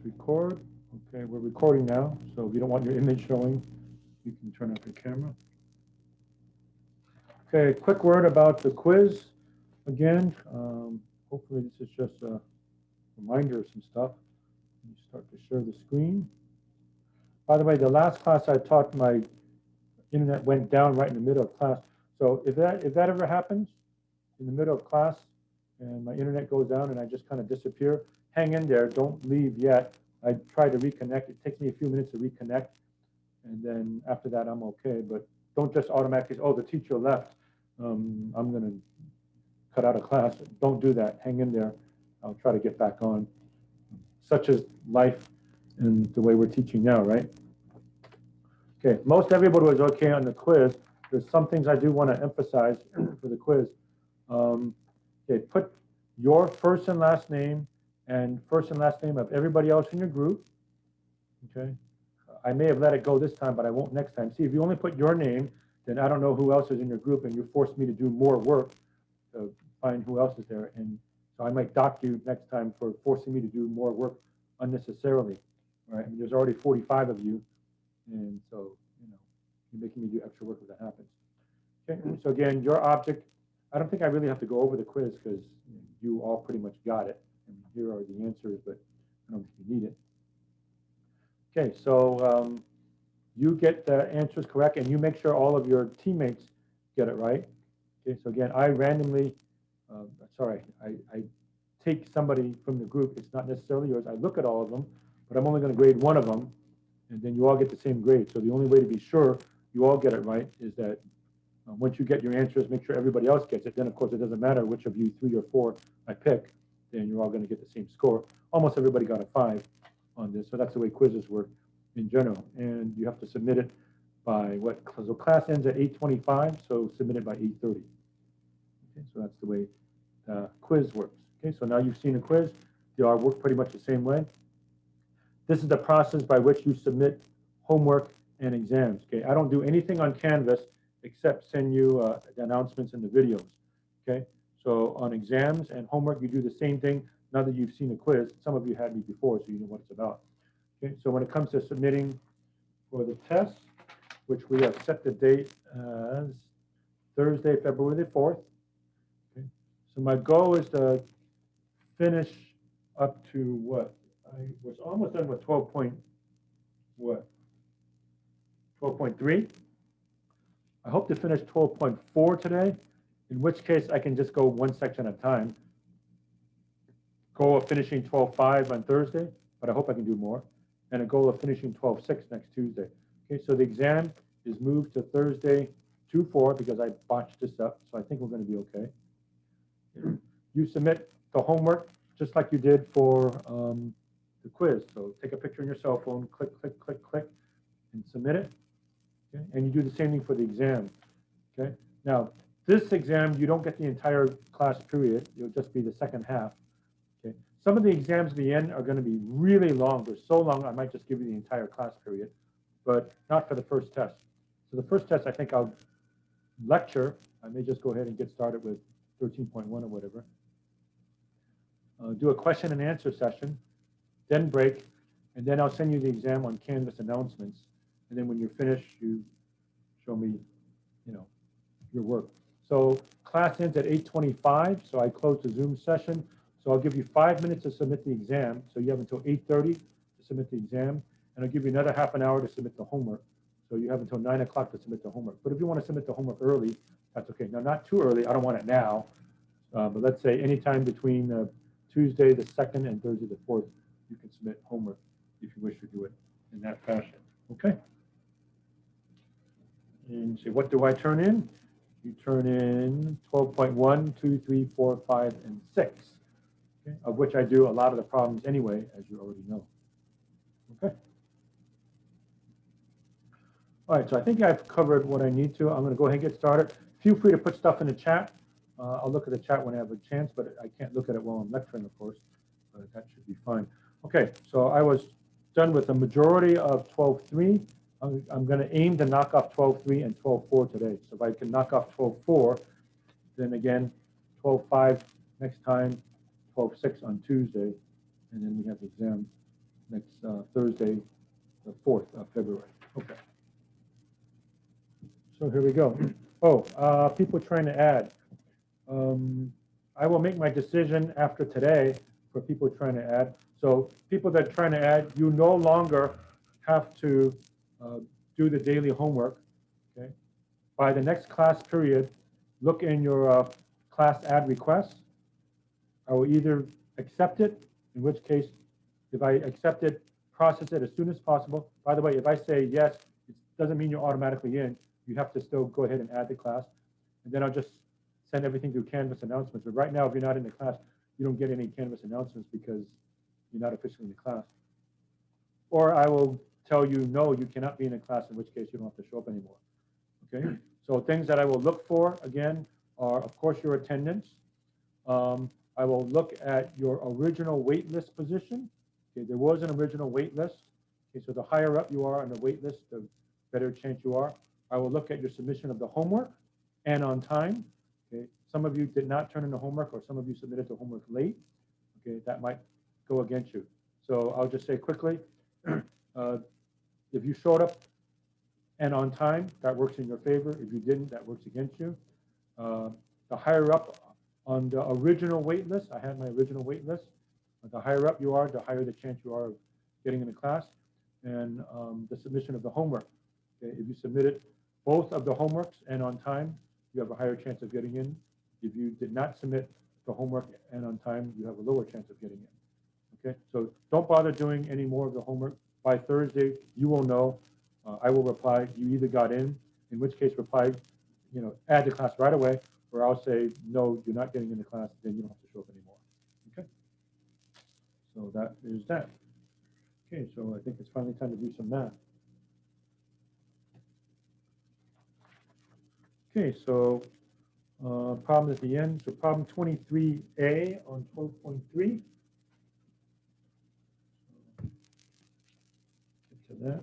Record. Okay, we're recording now, so if you don't want your image showing, you can turn off your camera. Okay, quick word about the quiz. Again, hopefully this is just a reminder of some stuff. Let me start to share the screen. By the way, the last class I taught, my internet went down right in the middle of class. So if that ever happens in the middle of class and my internet goes down and I just kind of disappear, hang in there, don't leave yet. I try to reconnect. It takes me a few minutes to reconnect, and then after that I'm okay. But don't just automatically say, oh, the teacher left, I'm going to cut out of class. Don't do that. Hang in there. I'll try to get back on. Such is life and the way we're teaching now, right? Okay, most everybody was okay on the quiz. There's some things I do want to emphasize for the quiz. Okay, put your first and last name and first and last name of everybody else in your group. Okay, I may have let it go this time, but I won't next time. See, if you only put your name, then I don't know who else is in your group, and you force me to do more work to find who else is there. And so I might dock you next time for forcing me to do more work unnecessarily. All right, I mean, there's already 45 of you, and so you're making me do extra work if that happens. Okay, so again, your object. I don't think I really have to go over the quiz because you all pretty much got it. And here are the answers, but I don't think you need it. Okay, so you get the answers correct, and you make sure all of your teammates get it right. Okay, so again, I randomly, I take somebody from the group. It's not necessarily yours. I look at all of them, but I'm only going to grade one of them, and then you all get the same grade. So the only way to be sure you all get it right is that once you get your answers, make sure everybody else gets it. Then, of course, it doesn't matter which of you, 3 or 4, I pick. Then you're all going to get the same score. Almost everybody got a 5 on this. So that's the way quizzes work in general. And you have to submit it by what? So class ends at 8:25, so submit it by 8:30. Okay, so that's the way the quiz works. Okay, so now you've seen a quiz. They all work pretty much the same way. This is the process by which you submit homework and exams. Okay, I don't do anything on Canvas except send you the announcements and the videos. Okay, so on exams and homework, you do the same thing. Now that you've seen a quiz, some of you had me before, so you know what it's about. Okay, so when it comes to submitting for the test, which we have set the date as Thursday, February the 4th. Okay, so my goal is to finish up to what? I was almost done with 12.3. I hope to finish 12.4 today, in which case I can just go one section at a time. Goal of finishing 12.5 on Thursday, but I hope I can do more. And a goal of finishing 12.6 next Tuesday. Okay, so the exam is moved to Thursday 2/4 because I botched this up, so I think we're going to be okay. You submit the homework just like you did for the quiz. So take a picture on your cell phone, click, click, click, click, and submit it. Okay? And you do the same thing for the exam. Okay. Now, this exam, you don't get the entire class period. It'll just be the second half. Okay. Some of the exams at the end are going to be really long. They're so long, I might just give you the entire class period, but not for the first test. So the first test, I think I'll lecture. I may just go ahead and get started with 13.1 or whatever. Do a question and answer session, then break, and then I'll send you the exam on Canvas announcements. And then when you're finished, you show me, your work. So class ends at 8:25, so I close the Zoom session. So I'll give you 5 minutes to submit the exam. So you have until 8:30 to submit the exam, and I'll give you another half an hour to submit the homework. So you have until 9 o'clock to submit the homework. But if you want to submit the homework early, that's okay. Now, not too early. I don't want it now. But let's say anytime between Tuesday the 2nd and Thursday the 4th, you can submit homework if you wish to do it in that fashion. Okay? And say, what do I turn in? You turn in 12.1, 2, 3, 4, 5, and 6, okay, of which I do a lot of the problems anyway, as you already know. Okay. All right, so I think I've covered what I need to. I'm going to go ahead and get started. Feel free to put stuff in the chat. I'll look at the chat when I have a chance, but I can't look at it while I'm lecturing, of course. But that should be fine. Okay, so I was done with the majority of 12.3. I'm going to aim to knock off 12.3 and 12.4 today. So if I can knock off 12.4, then again, 12.5 next time, 12.6 on Tuesday, and then we have the exam next Thursday, the 4th of February. Okay. So here we go. Oh, people trying to add. I will make my decision after today for people trying to add. So people that are trying to add, you no longer have to do the daily homework. Okay. By the next class period, look in your class add request. I will either accept it, in which case, if I accept it, process it as soon as possible. By the way, if I say yes, it doesn't mean you're automatically in. You have to still go ahead and add the class. And then I'll just send everything through Canvas announcements. But right now, if you're not in the class, you don't get any Canvas announcements because you're not officially in the class. Or I will tell you, no, you cannot be in the class, in which case you don't have to show up anymore. Okay? So things that I will look for, again, are, of course, your attendance. I will look at your original wait list position. Okay, there was an original wait list. Okay, so the higher up you are on the wait list, the better chance you are. I will look at your submission of the homework and on time. Okay, some of you did not turn in the homework, or some of you submitted the homework late. Okay, that might go against you. So I'll just say quickly, if you showed up and on time, that works in your favor. If you didn't, that works against you. The higher up on the original wait list, I had my original wait list. The higher up you are, the higher the chance you are of getting into class. And the submission of the homework. Okay, if you submitted both of the homeworks and on time, you have a higher chance of getting in. If you did not submit the homework and on time, you have a lower chance of getting in. Okay, so don't bother doing any more of the homework. By Thursday, you will know. I will reply, you either got in which case reply, add the class right away, or I'll say, no, you're not getting into class, then you don't have to show up anymore. Okay, so that is that. Okay, so I think it's finally time to do some math. Okay, so problem at the end. So problem 23A on 12.3. Get to that.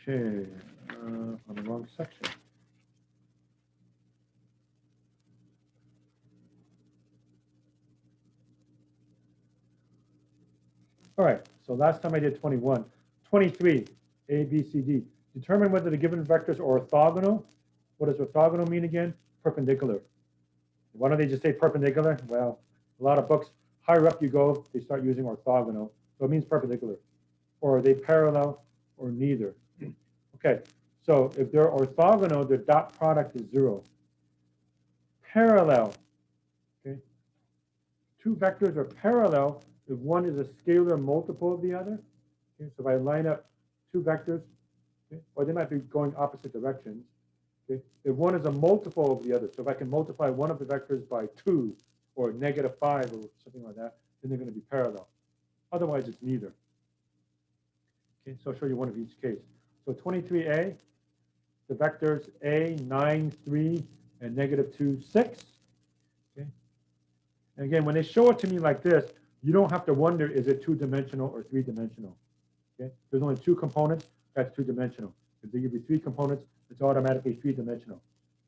Okay, on the wrong section. All right, so last time I did 21. 23, A, B, C, D. Determine whether the given vectors are orthogonal. What does orthogonal mean again? Perpendicular. Why don't they just say perpendicular? Well, a lot of books, higher up you go, they start using orthogonal. So it means perpendicular. Or are they parallel or neither? Okay, so if they're orthogonal, their dot product is 0. Parallel, okay? Two vectors are parallel if one is a scalar multiple of the other. Okay, so if I line up two vectors, okay, or they might be going opposite directions. Okay, if one is a multiple of the other, so if I can multiply one of the vectors by 2 or -5 or something like that, then they're going to be parallel. Otherwise, it's neither. Okay, so I'll show you one of each case. So 23A, the vectors A, 9, 3, and -2, 6. Okay. And again, when they show it to me like this, you don't have to wonder, is it 2-dimensional or 3-dimensional? Okay. There's only 2 components, that's 2-dimensional. If they give you 3 components, it's automatically 3-dimensional.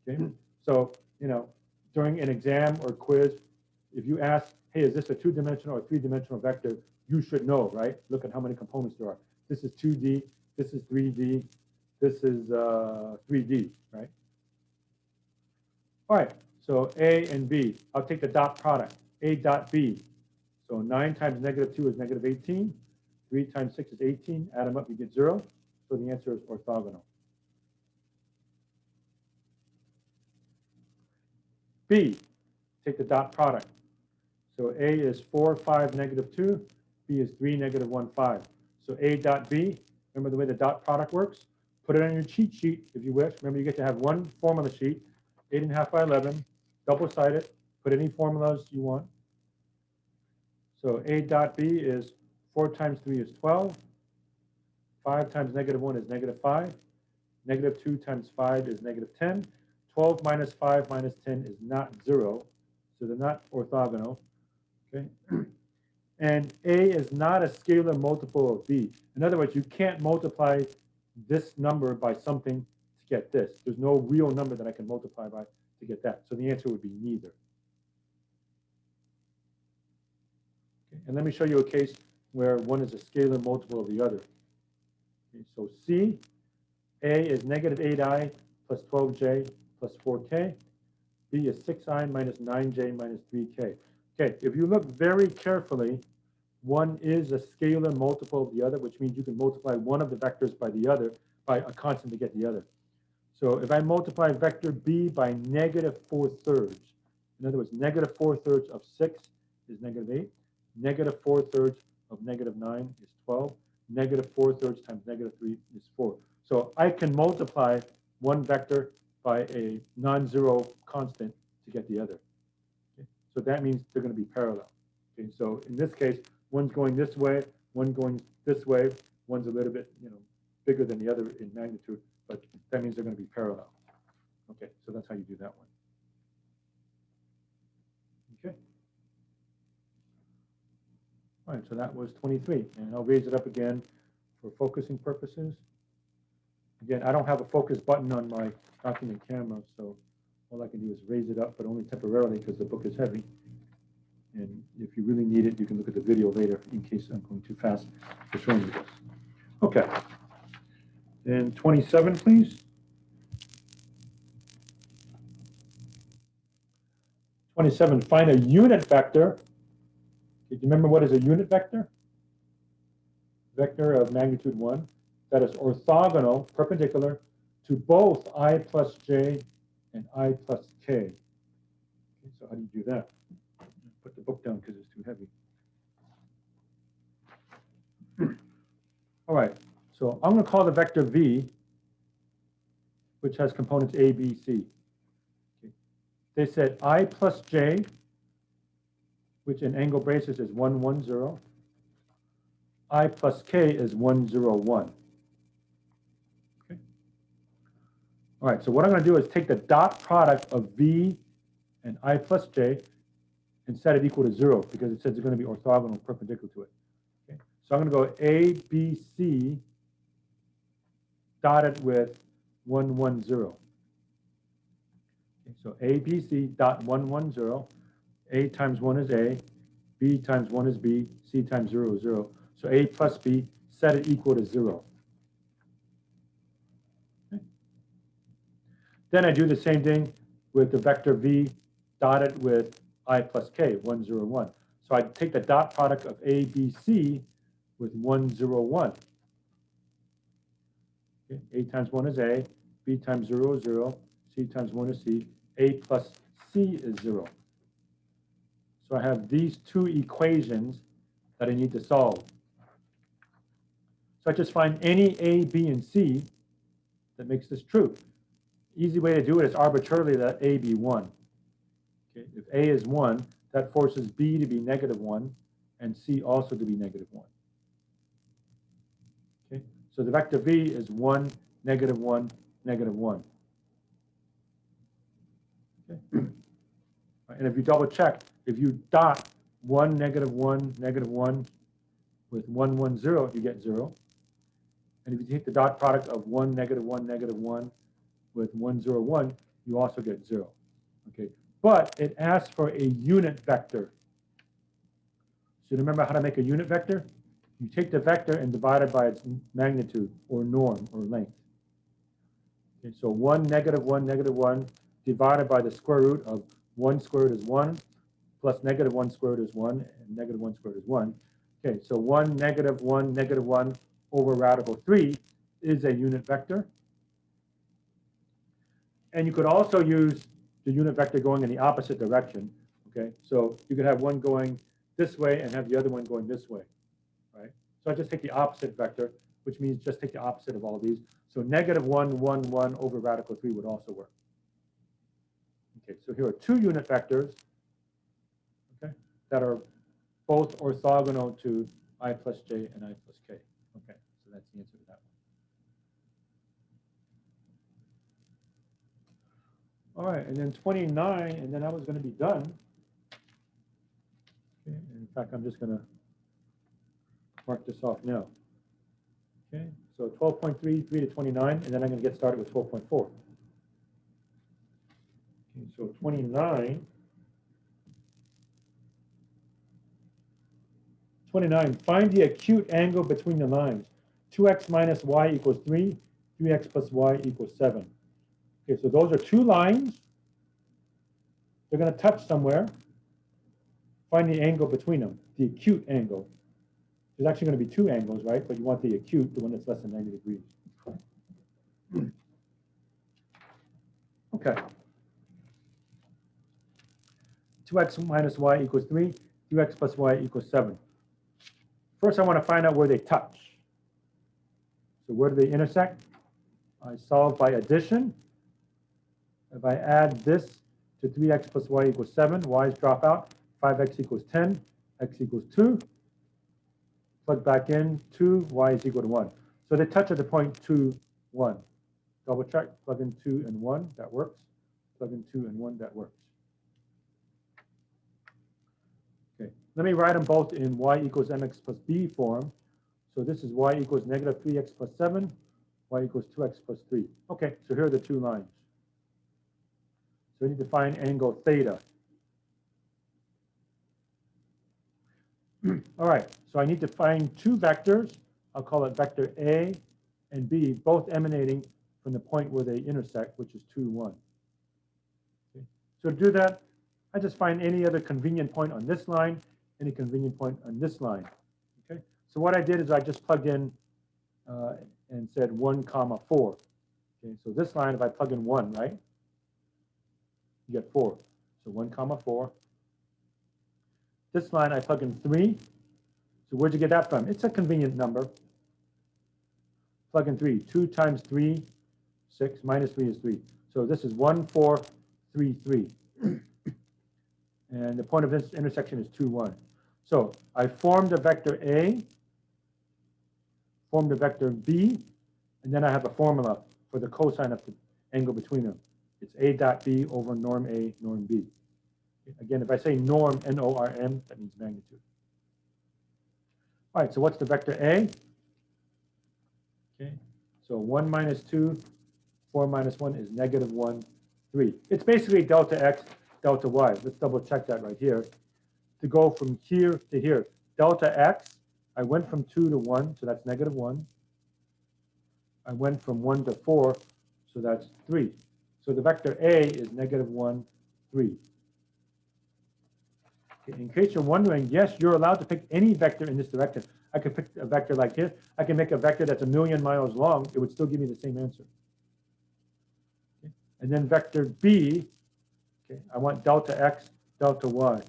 Okay. So, during an exam or quiz, if you ask, hey, is this a 2-dimensional or 3-dimensional vector, you should know, right? Look at how many components there are. This is 2D, this is 3D, this is 3D, right? All right, so A and B. I'll take the dot product, A dot B. So 9 times -2 is -18. 3 times 6 is 18. Add them up, you get 0. So the answer is orthogonal. B, take the dot product. So A is 4, 5, -2. B is 3, -1, 5. So A dot B, remember the way the dot product works? Put it on your cheat sheet if you wish. Remember, you get to have one formula sheet, 8.5 by 11, double-sided. Put any formulas you want. So A dot B is 4 times 3 is 12. 5 times -1 is -5. -2 times 5 is -10. 12 minus 5 minus 10 is not 0. So they're not orthogonal. Okay. And A is not a scalar multiple of B. In other words, you can't multiply this number by something to get this. There's no real number that I can multiply by to get that. So the answer would be neither. Okay. And let me show you a case where one is a scalar multiple of the other. Okay. So C, A is negative 8i plus 12j plus 4k. B is 6i minus 9j minus 3k. Okay, if you look very carefully, one is a scalar multiple of the other, which means you can multiply one of the vectors by the other, by a constant to get the other. So if I multiply vector B by negative 4/3, in other words, negative 4/3 of 6 is negative 8, negative 4/3 of negative 9 is 12, negative 4/3 times negative 3 is 4. So I can multiply one vector by a non-zero constant to get the other. Okay? So that means they're going to be parallel. Okay? So in this case, one's going this way, one going this way, one's a little bit, bigger than the other in magnitude, but that means they're going to be parallel. Okay, so that's how you do that one. Okay. All right, so that was 23, and I'll raise it up again for focusing purposes. Again, I don't have a focus button on my document camera, so all I can do is raise it up, but only temporarily because the book is heavy. And if you really need it, you can look at the video later in case I'm going too fast for showing you this. Okay. And 27, please. 27, find a unit vector. Do you remember what is a unit vector? Vector of magnitude 1 that is orthogonal, perpendicular, to both I plus j and I plus k. Okay, so how do you do that? Put the book down because it's too heavy. All right, so I'm going to call the vector v, which has components a, b, c. Okay. They said I plus j, which in angle braces is 1, 1, 0. I plus k is 1, 0, 1. Okay. All right, so what I'm going to do is take the dot product of v and I plus j and set it equal to 0 because it says it's going to be orthogonal perpendicular to it. Okay. So I'm going to go a, b, c dotted with 1, 1, 0. Okay, so a, b, c dot 1, 1, 0. A times 1 is a, b times 1 is b, c times 0 is 0. So a plus b, set it equal to 0. Okay. Then I do the same thing with the vector v dotted with I plus k, 1, 0, 1. So I take the dot product of a, b, c with 1, 0, 1. Okay. A times 1 is a, b times 0 is 0, c times 1 is c, a plus c is 0. So I have these two equations that I need to solve. So I just find any a, b, and c that makes this true. Easy way to do it is arbitrarily let a be 1. Okay. If a is 1, that forces b to be negative 1 and c also to be negative 1. Okay. So the vector v is 1, negative 1, negative 1. Okay. And if you double check, if you dot 1, negative 1, negative 1 with 1, 1, 0, you get 0. And if you take the dot product of 1, negative 1, negative 1 with 1, 0, 1, you also get 0. Okay. But it asks for a unit vector. So remember how to make a unit vector? You take the vector and divide it by its magnitude or norm or length. Okay, so 1, negative 1, negative 1 divided by the square root of 1 squared is 1 plus negative 1 squared is 1 and negative 1 squared is 1. Okay, so 1, negative 1, negative 1 over radical 3 is a unit vector. And you could also use the unit vector going in the opposite direction. Okay, so you could have one going this way and have the other one going this way, right? So I just take the opposite vector, which means just take the opposite of all these. So negative 1, 1, 1 over radical 3 would also work. Okay, so here are two unit vectors, okay, that are both orthogonal to I plus j and I plus k. Okay, so that's the answer to that one. All right, and then 29, and then I was going to be done. Okay, in fact, I'm just going to Mark this off now. Okay, so 12.3, 3 to 29, and then I'm going to get started with 12.4. Okay, so 29. 29, find the acute angle between the lines. 2x minus y equals 3, 3x plus y equals 7. Okay, so those are two lines. They're going to touch somewhere. Find the angle between them, the acute angle. There's actually going to be two angles, right? But you want the acute, the one that's less than 90 degrees. Okay. 2x minus y equals 3, 3x plus y equals 7. First, I want to find out where they touch. So where do they intersect? I solve by addition. If I add this to 3x plus y equals 7, y's drop out. 5x equals 10, x equals 2. Plug back in 2, y is equal to 1. So they touch at the point 2, 1. Double check, plug in 2 and 1, that works. Plug in 2 and 1, that works. Okay, let me write them both in y equals mx plus b form. So this is y equals negative 3x plus 7, y equals 2x plus 3. Okay, so here are the two lines. So we need to find angle theta. All right, so I need to find two vectors. I'll call it vector A and B, both emanating from the point where they intersect, which is 2, 1. Okay. So to do that, I just find any other convenient point on this line, any convenient point on this line. Okay. So what I did is I just plugged in and said 1, 4. Okay. So this line, if I plug in 1, right, you get 4. So 1, 4. This line, I plug in 3. So where'd you get that from? It's a convenient number. Plug in 3. 2 times 3, 6. Minus 3 is 3. So this is 1, 4, 3, 3. And the point of this intersection is 2, 1. So I formed a vector A, formed a vector B, and then I have a formula for the cosine of the angle between them. It's A dot B over norm A, norm B. Again, if I say norm, N-O-R-M, that means magnitude. All right, so what's the vector A? Okay, so 1 minus 2, 4 minus 1 is negative 1, 3. It's basically delta x, delta y. Let's double check that right here. To go from here to here, delta x, I went from 2 to 1, so that's negative 1. I went from 1 to 4, so that's 3. So the vector A is negative 1, 3. In case you're wondering, yes, you're allowed to pick any vector in this direction. I could pick a vector like this. I can make a vector that's 1,000,000 miles long. It would still give me the same answer. Okay. And then vector B, okay, I want delta x, delta y.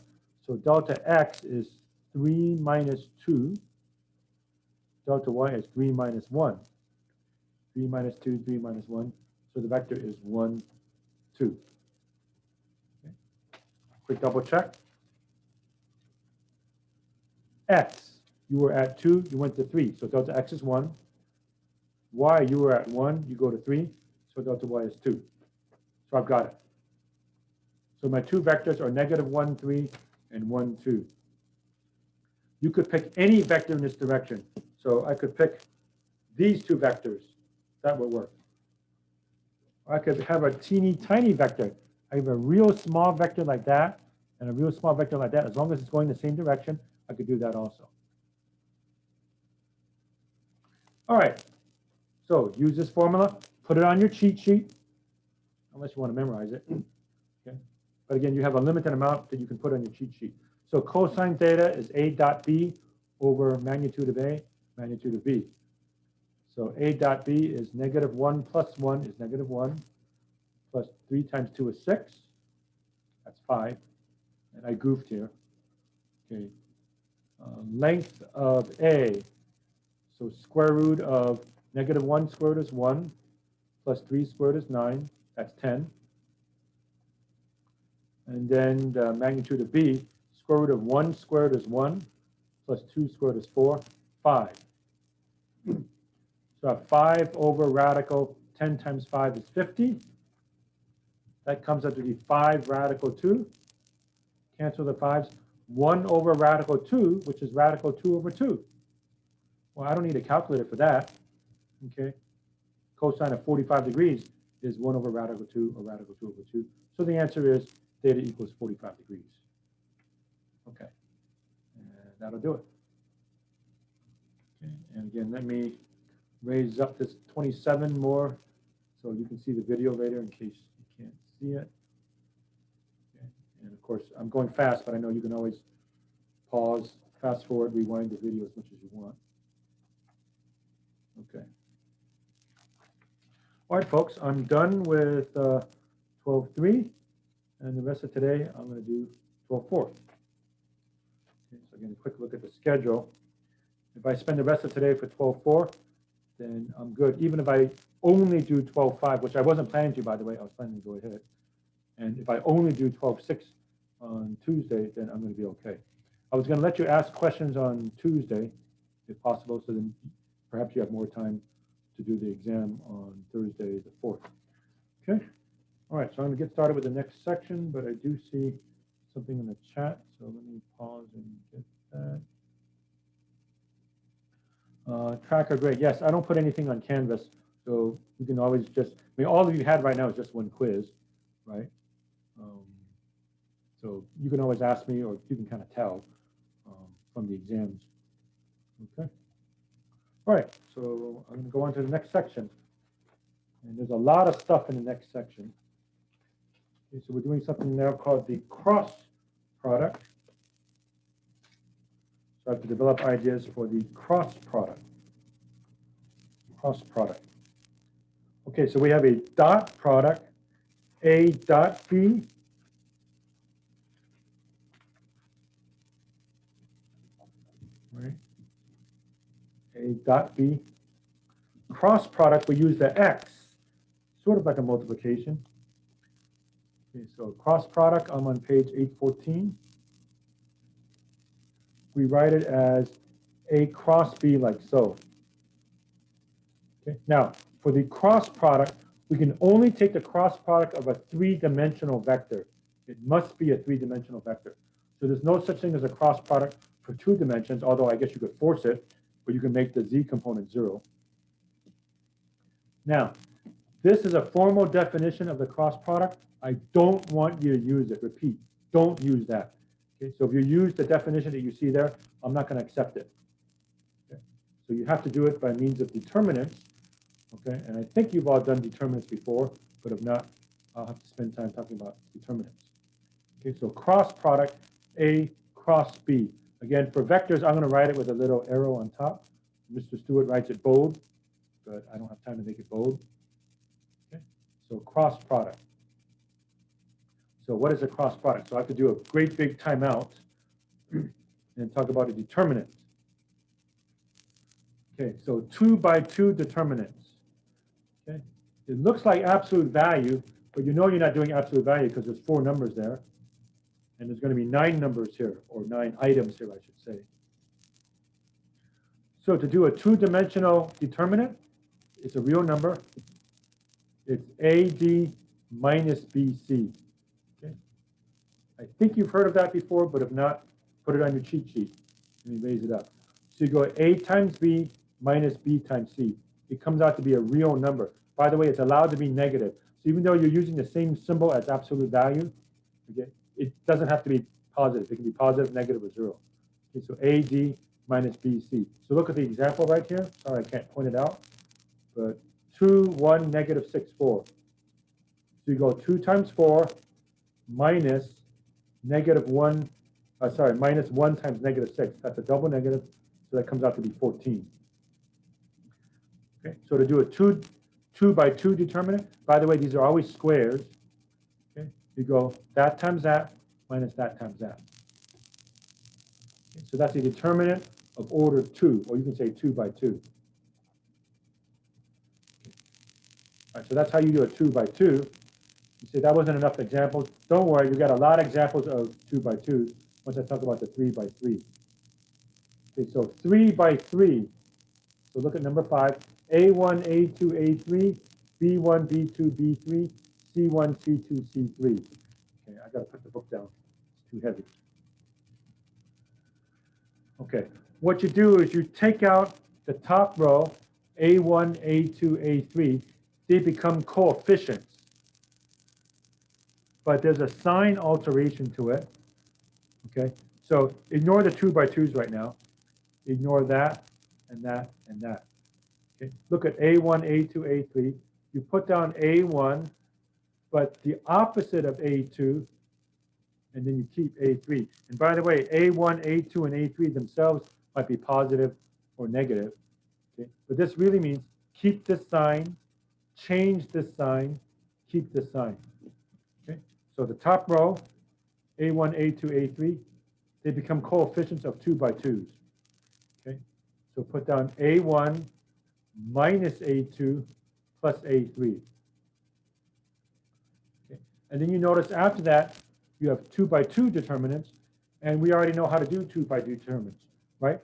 So delta x is 3 minus 2. Delta y is 3 minus 1. 3 minus 2, 3 minus 1. So the vector is 1, 2. Okay. Quick double check. X, you were at 2, you went to 3. So delta x is 1. Y, you were at 1, you go to 3. So delta y is 2. So I've got it. So my two vectors are negative 1, 3, and 1, 2. You could pick any vector in this direction. So I could pick these two vectors. That would work. Or I could have a teeny tiny vector. I have a real small vector like that and a real small vector like that. As long as it's going the same direction, I could do that also. All right. So use this formula. Put it on your cheat sheet, unless you want to memorize it. Okay. But again, you have a limited amount that you can put on your cheat sheet. So cosine theta is A dot B over magnitude of A, magnitude of B. So A dot B is negative 1 plus 1 is negative 1, plus 3 times 2 is 6. That's 5. And I goofed here. Okay. Length of A, so square root of negative 1 squared is 1, plus 3 squared is 9, that's 10. And then the magnitude of B, square root of 1 squared is 1, plus 2 squared is 4, 5. So I have 5 over radical 10 times 5 is 50. That comes out to be 5 radical 2. Cancel the 5s. 1 over radical 2, which is radical 2 over 2. Well, I don't need a calculator for that. Okay. Cosine of 45 degrees is 1 over radical 2 or radical 2 over 2. So the answer is theta equals 45 degrees. Okay. And that'll do it. Okay. And again, let me raise up this 27 more so you can see the video later in case you can't see it. Okay. And of course, I'm going fast, but I know you can always pause, fast forward, rewind the video as much as you want. Okay. All right, folks, I'm done with 12.3, and the rest of today I'm going to do 12.4. Okay, so again, a quick look at the schedule. If I spend the rest of today for 12.4, then I'm good. Even if I only do 12.5, which I wasn't planning to, by the way, I was planning to go ahead. And if I only do 12.6 on Tuesday, then I'm going to be okay. I was going to let you ask questions on Tuesday, if possible, so then perhaps you have more time to do the exam on Thursday the 4th. Okay. All right, so I'm going to get started with the next section, but I do see something in the chat, so let me pause and get that. Tracker, great. Yes, I don't put anything on Canvas, so you can always just, I mean, all of you had right now is just one quiz, right? So you can always ask me, or you can kind of tell from the exams. Okay. All right, so I'm going to go on to the next section. And there's a lot of stuff in the next section. Okay, so we're doing something now called the cross product. So I have to develop ideas for the cross product. Cross product. Okay, so we have a dot product, A dot B. Right. A dot B. Cross product, we use the X, sort of like a multiplication. Okay, so cross product, I'm on page 814. We write it as A cross B like so. Okay, now, for the cross product, we can only take the cross product of a three-dimensional vector. It must be a three-dimensional vector. So there's no such thing as a cross product for 2 dimensions, although I guess you could force it, but you can make the Z component 0. Now, this is a formal definition of the cross product. I don't want you to use it. Repeat, don't use that. Okay, so if you use the definition that you see there, I'm not going to accept it. Okay, so you have to do it by means of determinants. Okay, and I think you've all done determinants before, but if not, I'll have to spend time talking about determinants. Okay, so cross product, A cross B. Again, for vectors, I'm going to write it with a little arrow on top. Mr. Stewart writes it bold, but I don't have time to make it bold. Okay, so cross product. So what is a cross product? So I have to do a great big timeout and talk about a determinant. Okay, so 2 by 2 determinants. Okay, it looks like absolute value, but you know you're not doing absolute value because there's 4 numbers there. And there's going to be 9 numbers here, or 9 items here, I should say. So to do a 2-dimensional determinant, it's a real number. It's AD minus BC. Okay. I think you've heard of that before, but if not, put it on your cheat sheet. Let me raise it up. So you go A times B minus B times C. It comes out to be a real number. By the way, it's allowed to be negative. So even though you're using the same symbol as absolute value, okay, it doesn't have to be positive. It can be positive, negative, or 0. Okay, so AD minus BC. So look at the example right here. Sorry, I can't point it out. But 2, 1, negative 6, 4. So you go 2 times 4 minus negative 1, minus 1 times negative 6. That's a double negative, so that comes out to be 14. Okay, so to do a 2 by 2 determinant, by the way, these are always squares. Okay, you go that times that minus that times that. Okay, so that's a determinant of order 2, or you can say 2 by 2. Okay. All right, so that's how you do a 2 by 2. You say that wasn't enough examples. Don't worry, you got a lot of examples of 2 by 2 once I talk about the 3 by 3. Okay, so 3 by 3. So look at number 5. A1, A2, A3, B1, B2, B3, C1, C2, C3. Okay, I got to put the book down. It's too heavy. Okay, what you do is you take out the top row, A1, A2, A3, they become coefficients. But there's a sign alteration to it. Okay, so ignore the 2 by 2s right now. Ignore that and that and that. Okay, look at A1, A2, A3. You put down A1, but the opposite of A2, and then you keep A3. And by the way, A1, A2, and A3 themselves might be positive or negative. Okay, but this really means keep this sign, change this sign, keep this sign. Okay, so the top row, A1, A2, A3, they become coefficients of 2 by 2s. Okay, so put down A1 minus A2 plus A3. Okay, and then you notice after that, you have 2 by 2 determinants, and we already know how to do 2 by 2 determinants, right?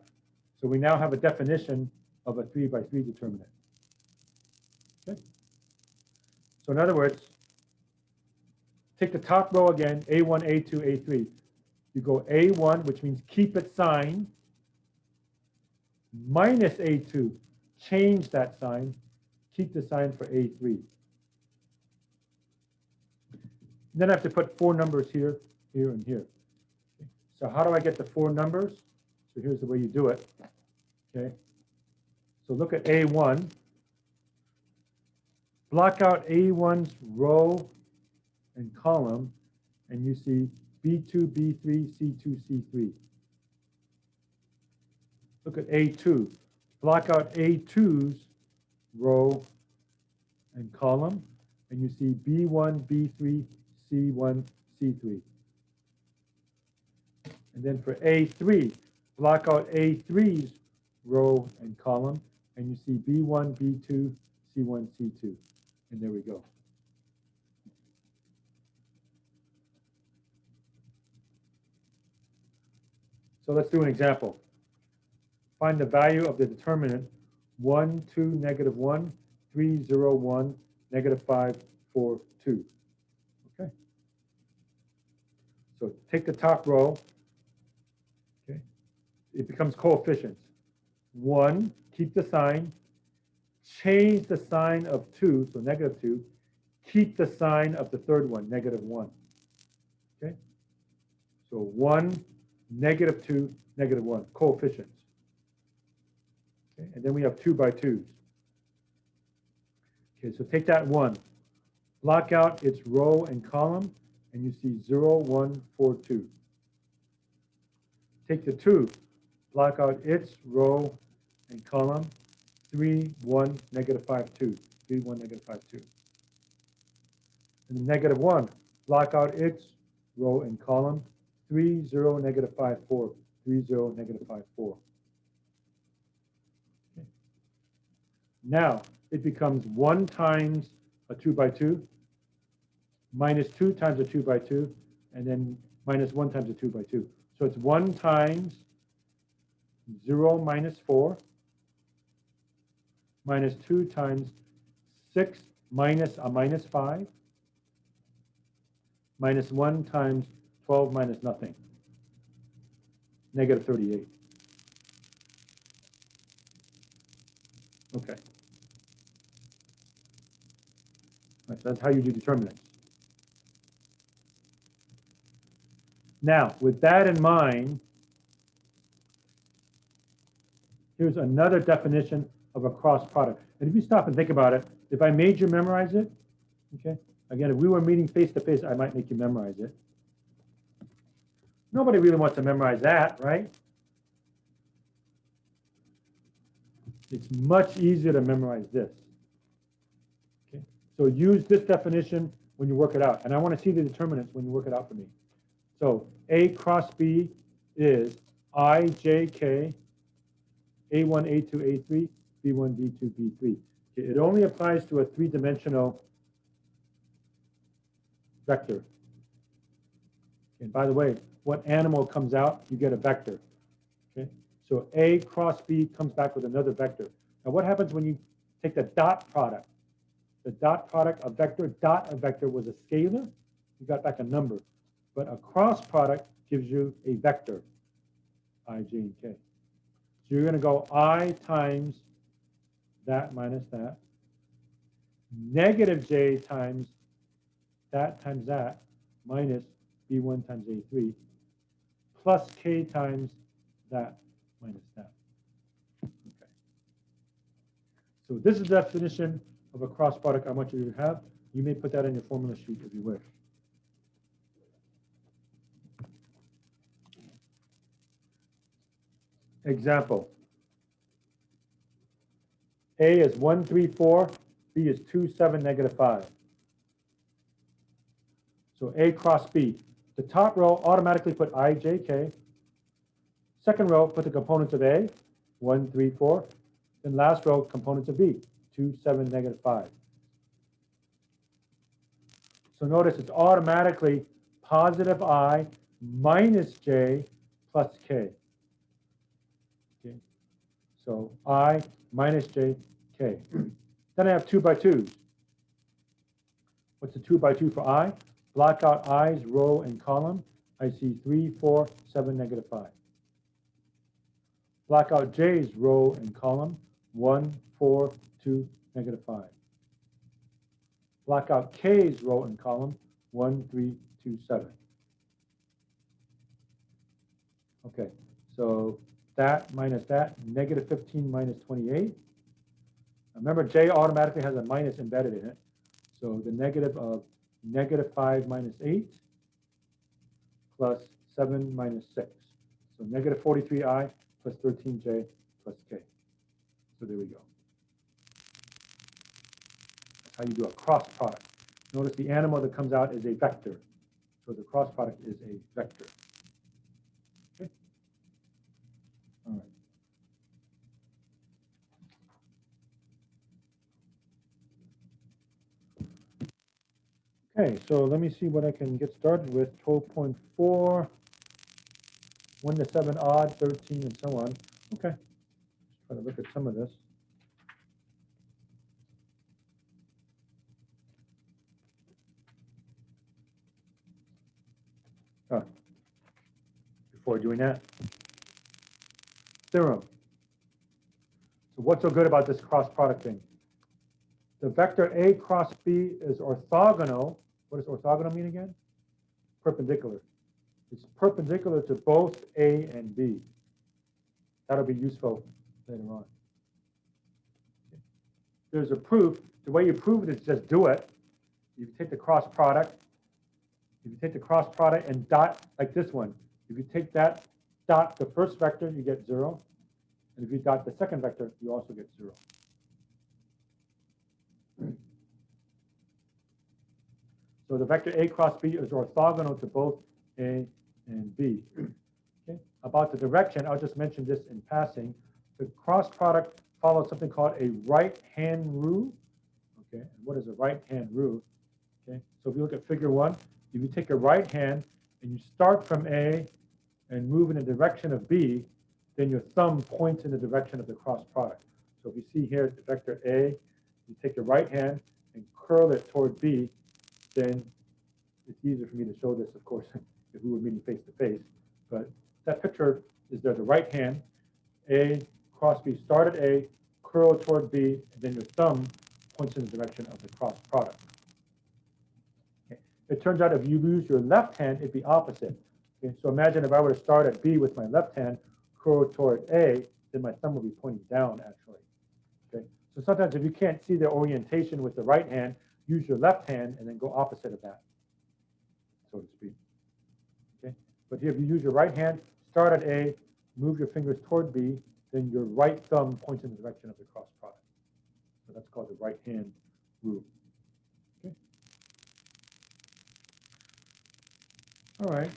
So we now have a definition of a 3 by 3 determinant. Okay, so in other words, take the top row again, A1, A2, A3. You go A1, which means keep its sign, minus A2, change that sign, keep the sign for A3. Then I have to put 4 numbers here, here, and here. Okay. So how do I get the 4 numbers? So here's the way you do it. Okay. So look at A1. Block out A1's row and column, and you see B2, B3, C2, C3. Look at A2. Block out A2's row and column, and you see B1, B3, C1, C3. And then for A3, block out A3's row and column, and you see B1, B2, C1, C2. And there we go. So let's do an example. Find the value of the determinant 1, 2, negative 1, 3, 0, 1, negative 5, 4, 2. Okay. So take the top row. Okay. It becomes coefficients. 1, keep the sign. Change the sign of 2, so negative 2. Keep the sign of the third one, negative 1. Okay. So 1, negative 2, negative 1, coefficients. Okay. And then we have 2 by 2s. Okay, so take that 1. Block out its row and column, and you see 0, 1, 4, 2. Take the 2. Block out its row and column, 3, 1, negative 5, 2. 3, 1, negative 5, 2. And the negative 1. Block out its row and column, 3, 0, negative 5, 4. 3, 0, negative 5, 4. Okay. Now, it becomes 1 times a 2 by 2, minus 2 times a 2 by 2, and then minus 1 times a 2 by 2. So it's 1 times 0 minus 4, minus 2 times 6 minus a minus 5, minus 1 times 12 minus nothing, negative 38. Okay. Right, so that's how you do determinants. Now, with that in mind, here's another definition of a cross product. And if you stop and think about it, if I made you memorize it, okay, again, if we were meeting face to face, I might make you memorize it. Nobody really wants to memorize that, right? It's much easier to memorize this. Okay, so use this definition when you work it out. And I want to see the determinants when you work it out for me. So A cross B is I, J, K, A1, A2, A3, B1, B2, B3. Okay, it only applies to a 3-dimensional vector. And by the way, what animal comes out, you get a vector. Okay, so A cross B comes back with another vector. Now what happens when you take the dot product? The dot product of vector, dot of vector was a scalar, you got back a number. But a cross product gives you a vector, I, J, and K. So you're going to go I times that minus that, negative j times that, minus b1 times a3, plus k times that minus that. Okay. So this is the definition of a cross product I want you to have. You may put that in your formula sheet if you wish. Example. A is 1, 3, 4. B is 2, 7, negative 5. So A cross B. The top row automatically put I, J, K. Second row, put the components of A, 1, 3, 4. Then last row, components of B, 2, 7, negative 5. So notice it's automatically positive I minus J plus K. Okay. So I minus J, K. Then I have 2 by 2s. What's the 2 by 2 for I? Block out I's row and column. I see 3, 4, 7, negative 5. Block out J's row and column. 1, 4, 2, negative 5. Block out K's row and column. 1, 3, 2, 7. Okay, so that minus that, negative 15 minus 28. Remember, J automatically has a minus embedded in it. So the negative of negative 5 minus 8 plus 7 minus 6. So negative 43I plus 13J plus K. So there we go. That's how you do a cross product. Notice the animal that comes out is a vector. So the cross product is a vector. Okay? All right. Okay, so let me see what I can get started with. 12.4, 1 to 7 odd, 13, and so on. Okay, let's try to look at some of this. Before doing that, theorem. So what's so good about this cross product thing? The vector A cross B is orthogonal. What does orthogonal mean again? Perpendicular. It's perpendicular to both A and B. That'll be useful later on. Okay. There's a proof. The way you prove it is just do it. You take the cross product. If you take the cross product and dot, like this one, if you take that dot the first vector, you get 0. And if you dot the second vector, you also get 0. So the vector A cross B is orthogonal to both A and B. Okay. About the direction, I'll just mention this in passing. The cross product follows something called a right-hand rule. Okay. And what is a right-hand rule? Okay. So if you look at figure 1, if you take your right hand and you start from A and move in the direction of B, then your thumb points in the direction of the cross product. So if you see here the vector A, you take your right hand and curl it toward B, then it's easier for me to show this, of course, if we were meeting face to face. But that picture is there, the right hand, A cross B, start at A, curl toward B, and then your thumb points in the direction of the cross product. Okay. It turns out if you use your left hand, it'd be opposite. Okay. So imagine if I were to start at B with my left hand, curl toward A, then my thumb would be pointing down, actually. Okay. So sometimes if you can't see the orientation with the right hand, use your left hand and then go opposite of that, so to speak. Okay. But if you use your right hand, start at A, move your fingers toward B, then your right thumb points in the direction of the cross product. So that's called the right hand rule. Okay. All right.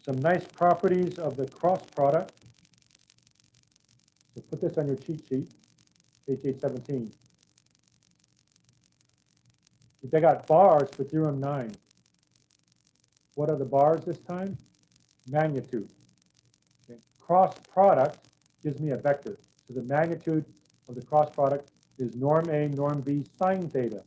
Some nice properties of the cross product. So put this on your cheat sheet, page 817. They got bars for theorem 9. What are the bars this time? Magnitude. Okay. Cross product gives me a vector. So the magnitude of the cross product is norm A, norm B, sine theta.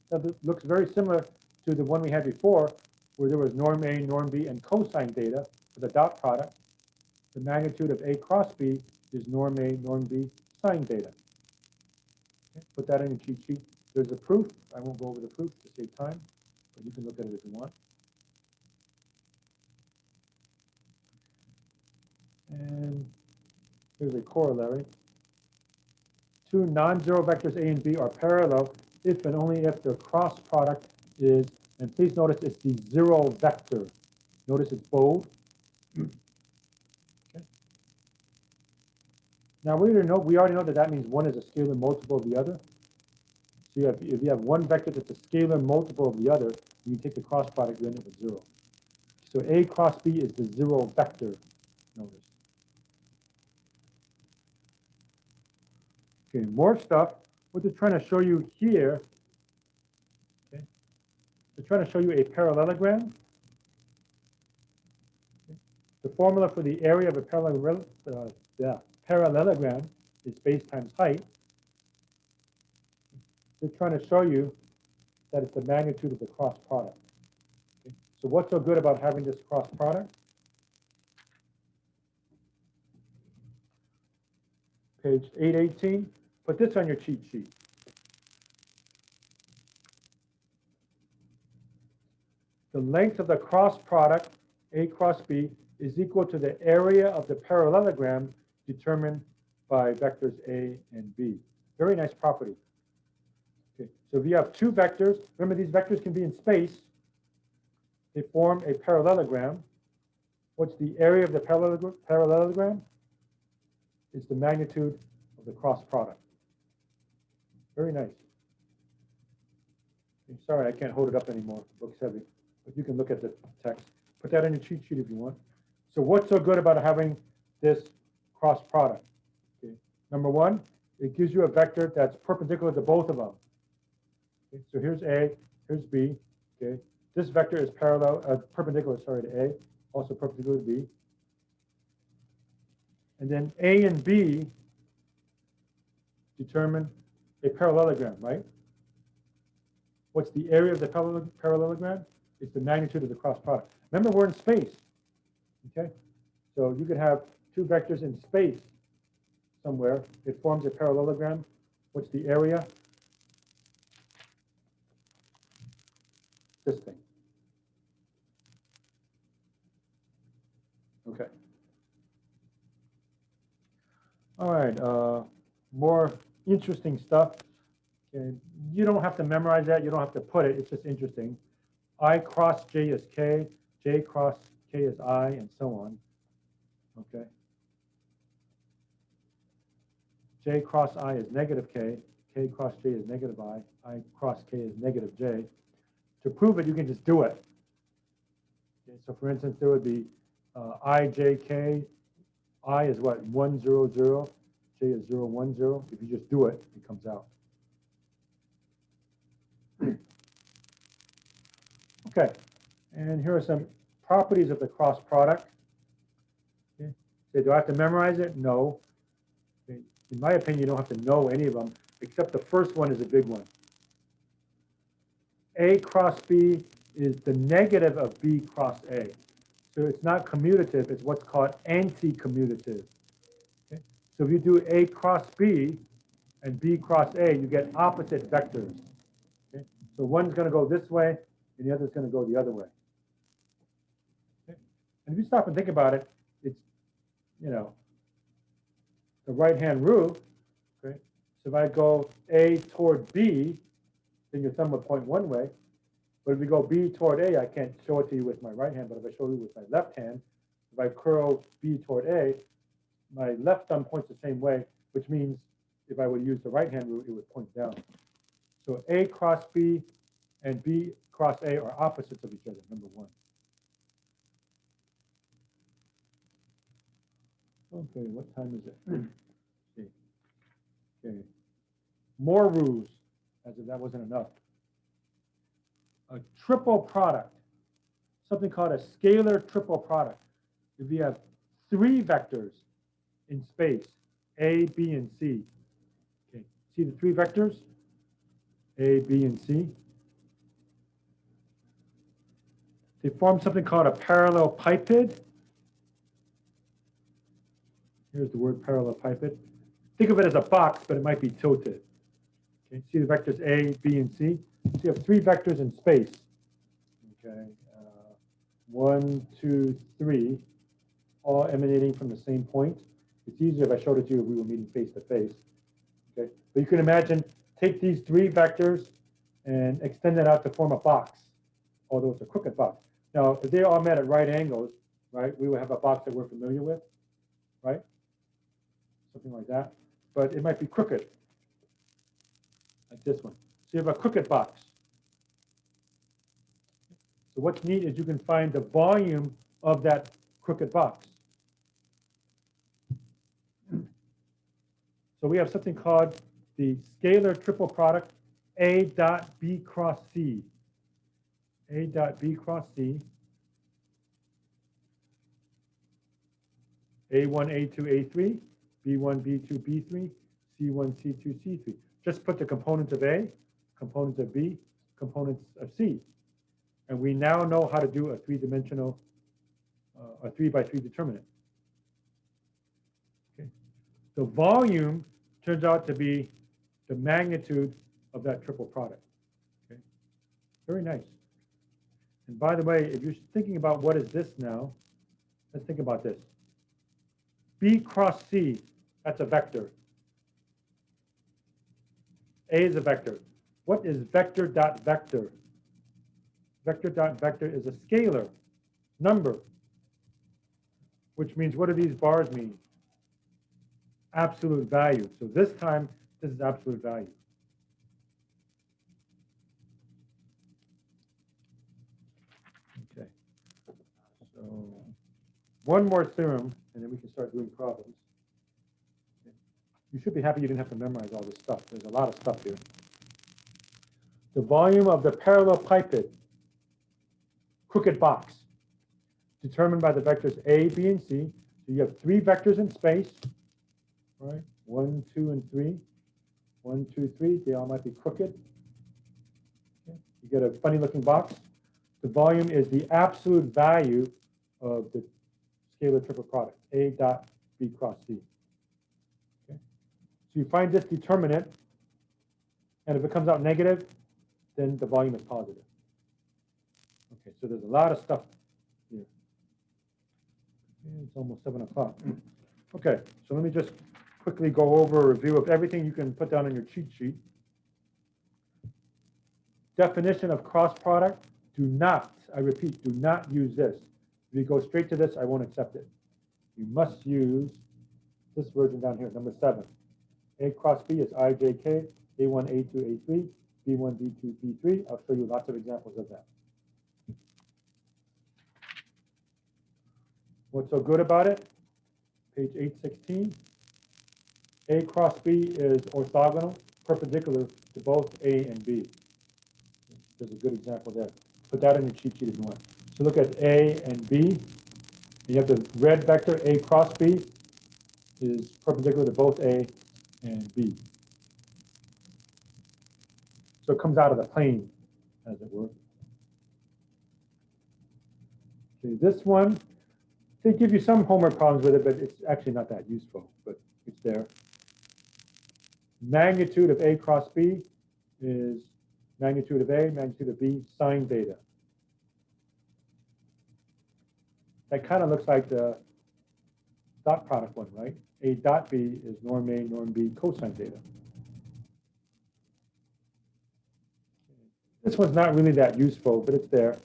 That looks very similar to the one we had before, where there was norm A, norm B, and cosine theta for the dot product. The magnitude of A cross B is norm A, norm B, sine theta. Okay, put that in your cheat sheet. There's a proof. I won't go over the proof to save time, but you can look at it if you want. And here's a corollary. Two non-zero vectors A and B are parallel if and only if their cross product is, and please notice it's the zero vector. Notice it's bold. Okay. Now we already know that that means one is a scalar multiple of the other. So if you have one vector that's a scalar multiple of the other, you take the cross product, you end up with zero. So A cross B is the zero vector. Notice. Okay, more stuff. What they're trying to show you here, okay, they're trying to show you a parallelogram. Okay. The formula for the area of a parallelogram is base times height. They're trying to show you that it's the magnitude of the cross product. Okay. So what's so good about having this cross product? Page 818. Put this on your cheat sheet. The length of the cross product, A cross B, is equal to the area of the parallelogram determined by vectors A and B. Very nice property. Okay. So if you have two vectors, remember these vectors can be in space. They form a parallelogram. What's the area of the parallelogram? It's the magnitude of the cross product. Very nice. I'm sorry, I can't hold it up anymore. The book's heavy. But you can look at the text. Put that on your cheat sheet if you want. So what's so good about having this cross product? Okay. Number one, it gives you a vector that's perpendicular to both of them. Okay. So here's A, here's B. Okay. This vector is perpendicular, to A, also perpendicular to B. And then A and B determine a parallelogram, right? What's the area of the parallelogram? It's the magnitude of the cross product. Remember, we're in space, okay? So you could have two vectors in space somewhere. It forms a parallelogram. What's the area? This thing. Okay. All right, more interesting stuff. Okay. You don't have to memorize that. You don't have to put it. It's just interesting. I cross J is K, J cross K is I, and so on. Okay. J cross I is negative K, K cross J is negative I cross K is negative J. To prove it, you can just do it. Okay. So for instance, there would be IJK. I is what? 1, 0, 0. J is 0, 1, 0. If you just do it, it comes out. Okay, and here are some properties of the cross product. Okay. So do I have to memorize it? No. Okay. In my opinion, you don't have to know any of them, except the first one is a big one. A cross B is the negative of B cross A. So it's not commutative, it's what's called anti-commutative. Okay. So if you do A cross B and B cross A, you get opposite vectors. Okay. So one's going to go this way, and the other is going to go the other way. Okay. And if you stop and think about it, it's, the right-hand rule. Okay. So if I go A toward B, then your thumb would point one way. But if we go B toward A, I can't show it to you with my right hand, but if I show you with my left hand, if I curl B toward A, my left thumb points the same way, which means if I would use the right-hand rule, it would point down. So A cross B and B cross A are opposites of each other, number one. Okay, what time is it? Okay. More rules, as if that wasn't enough. A triple product, something called a scalar triple product. If you have three vectors in space, A, B, and C. Okay, see the three vectors? A, B, and C. They form something called a parallel pipet. Here's the word parallelepiped. Think of it as a box, but it might be tilted. Okay, see the vectors A, B, and C? So you have three vectors in space. Okay, 1, 2, 3, all emanating from the same point. It's easier if I showed it to you if we were meeting face to face. Okay, but you can imagine, take these three vectors and extend it out to form a box, although it's a crooked box. Now, if they all met at right angles, right, we would have a box that we're familiar with, right? Something like that. But it might be crooked, like this one. So you have a crooked box. So what's neat is you can find the volume of that crooked box. So we have something called the scalar triple product A dot B cross C. A dot B cross C. A1, A2, A3, B1, B2, B3, C1, C2, C3. Just put the components of A, components of B, components of C. And we now know how to do a three-dimensional, a 3x3 determinant. Okay. The volume turns out to be the magnitude of that triple product. Okay. Very nice. And by the way, if you're thinking about what is this now, let's think about this. B cross C, that's a vector. A is a vector. What is vector dot vector? Vector dot vector is a scalar number, which means what do these bars mean? Absolute value. So this time, this is absolute value. Okay. So one more theorem, and then we can start doing problems. Okay. You should be happy you didn't have to memorize all this stuff. There's a lot of stuff here. The volume of the parallelepiped crooked box determined by the vectors A, B, and C. So you have three vectors in space, right? 1, 2, and 3. 1, 2, 3. They all might be crooked. Okay. You get a funny looking box. The volume is the absolute value of the scalar triple product, A dot B cross C. Okay. So you find this determinant, and if it comes out negative, then the volume is positive. Okay, so there's a lot of stuff here. It's almost 7 o'clock. Okay, so let me just quickly go over a review of everything you can put down on your cheat sheet. Definition of cross product, do not, I repeat, do not use this. If you go straight to this, I won't accept it. You must use this version down here, number 7. A cross B is IJK, A1, A2, A3, B1, B2, B3. I'll show you lots of examples of that. What's so good about it? Page 816. A cross B is orthogonal, perpendicular to both A and B. There's a good example there. Put that in your cheat sheet if you want. So look at A and B. You have the red vector A cross B is perpendicular to both A and B. So it comes out of the plane, as it were. Okay, this one, they give you some homework problems with it, but it's actually not that useful, but it's there. Magnitude of A cross B is magnitude of A, magnitude of B, sine beta. That kind of looks like the dot product one, right? A dot B is norm A, norm B, cosine beta. This one's not really that useful, but it's there.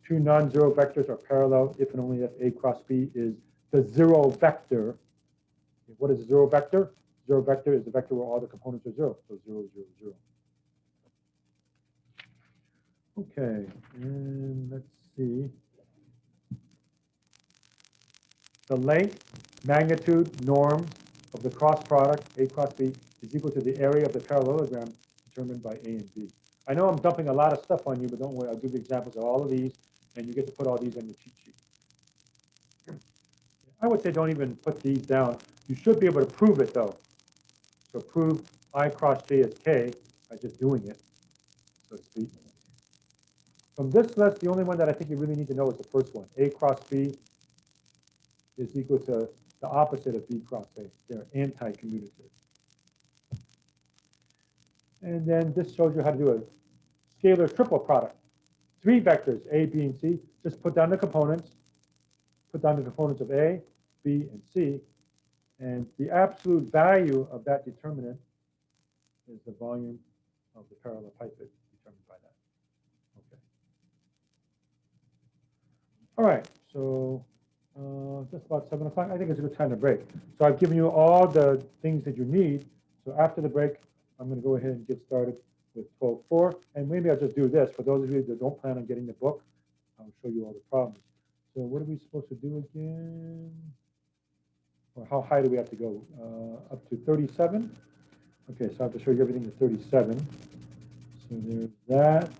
Two non-zero vectors are parallel if and only if A cross B is the zero vector. What is a zero vector? Zero vector is the vector where all the components are 0. So 0, 0, 0. Okay, and let's see. The length, magnitude, norm of the cross product, A cross B, is equal to the area of the parallelogram determined by A and B. I know I'm dumping a lot of stuff on you, but don't worry, I'll give you examples of all of these, and you get to put all these on your cheat sheet. I would say don't even put these down. You should be able to prove it, though. So prove I cross J is K by just doing it, so to speak. From this list, the only one that I think you really need to know is the first one. A cross B is equal to the opposite of B cross A. They're anti-commutative. And then this shows you how to do a scalar triple product. 3 vectors, A, B, and C. Just put down the components. Put down the components of A, B, and C. And the absolute value of that determinant is the volume of the parallel pipet determined by that. Okay. All right, so just about 7 o'clock. I think it's a good time to break. So I've given you all the things that you need. So after the break, I'm going to go ahead and get started with 12.4. And maybe I'll just do this. For those of you that don't plan on getting the book, I'll show you all the problems. So what are we supposed to do again? Or how high do we have to go? Up to 37? Okay, so I have to show you everything to 37. So there's that.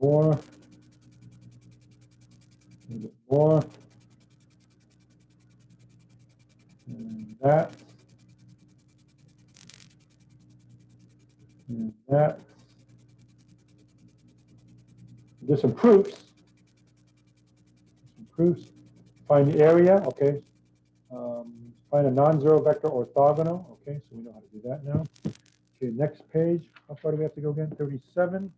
More. A little bit more. And that. And that. There's some proofs. Find the area, okay. Find a non-zero vector orthogonal, okay, so we know how to do that now. Okay, next page. How far do we have to go again? 37.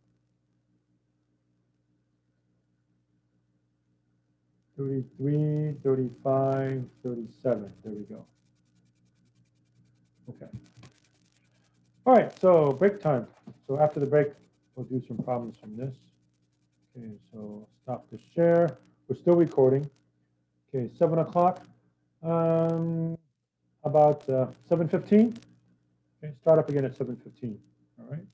33, 35, 37. There we go. Okay. All right, so break time. So after the break, we'll do some problems from this. Okay, so stop the share. We're still recording. Okay, 7 o'clock. About 7:15. Okay, start up again at 7:15. All right.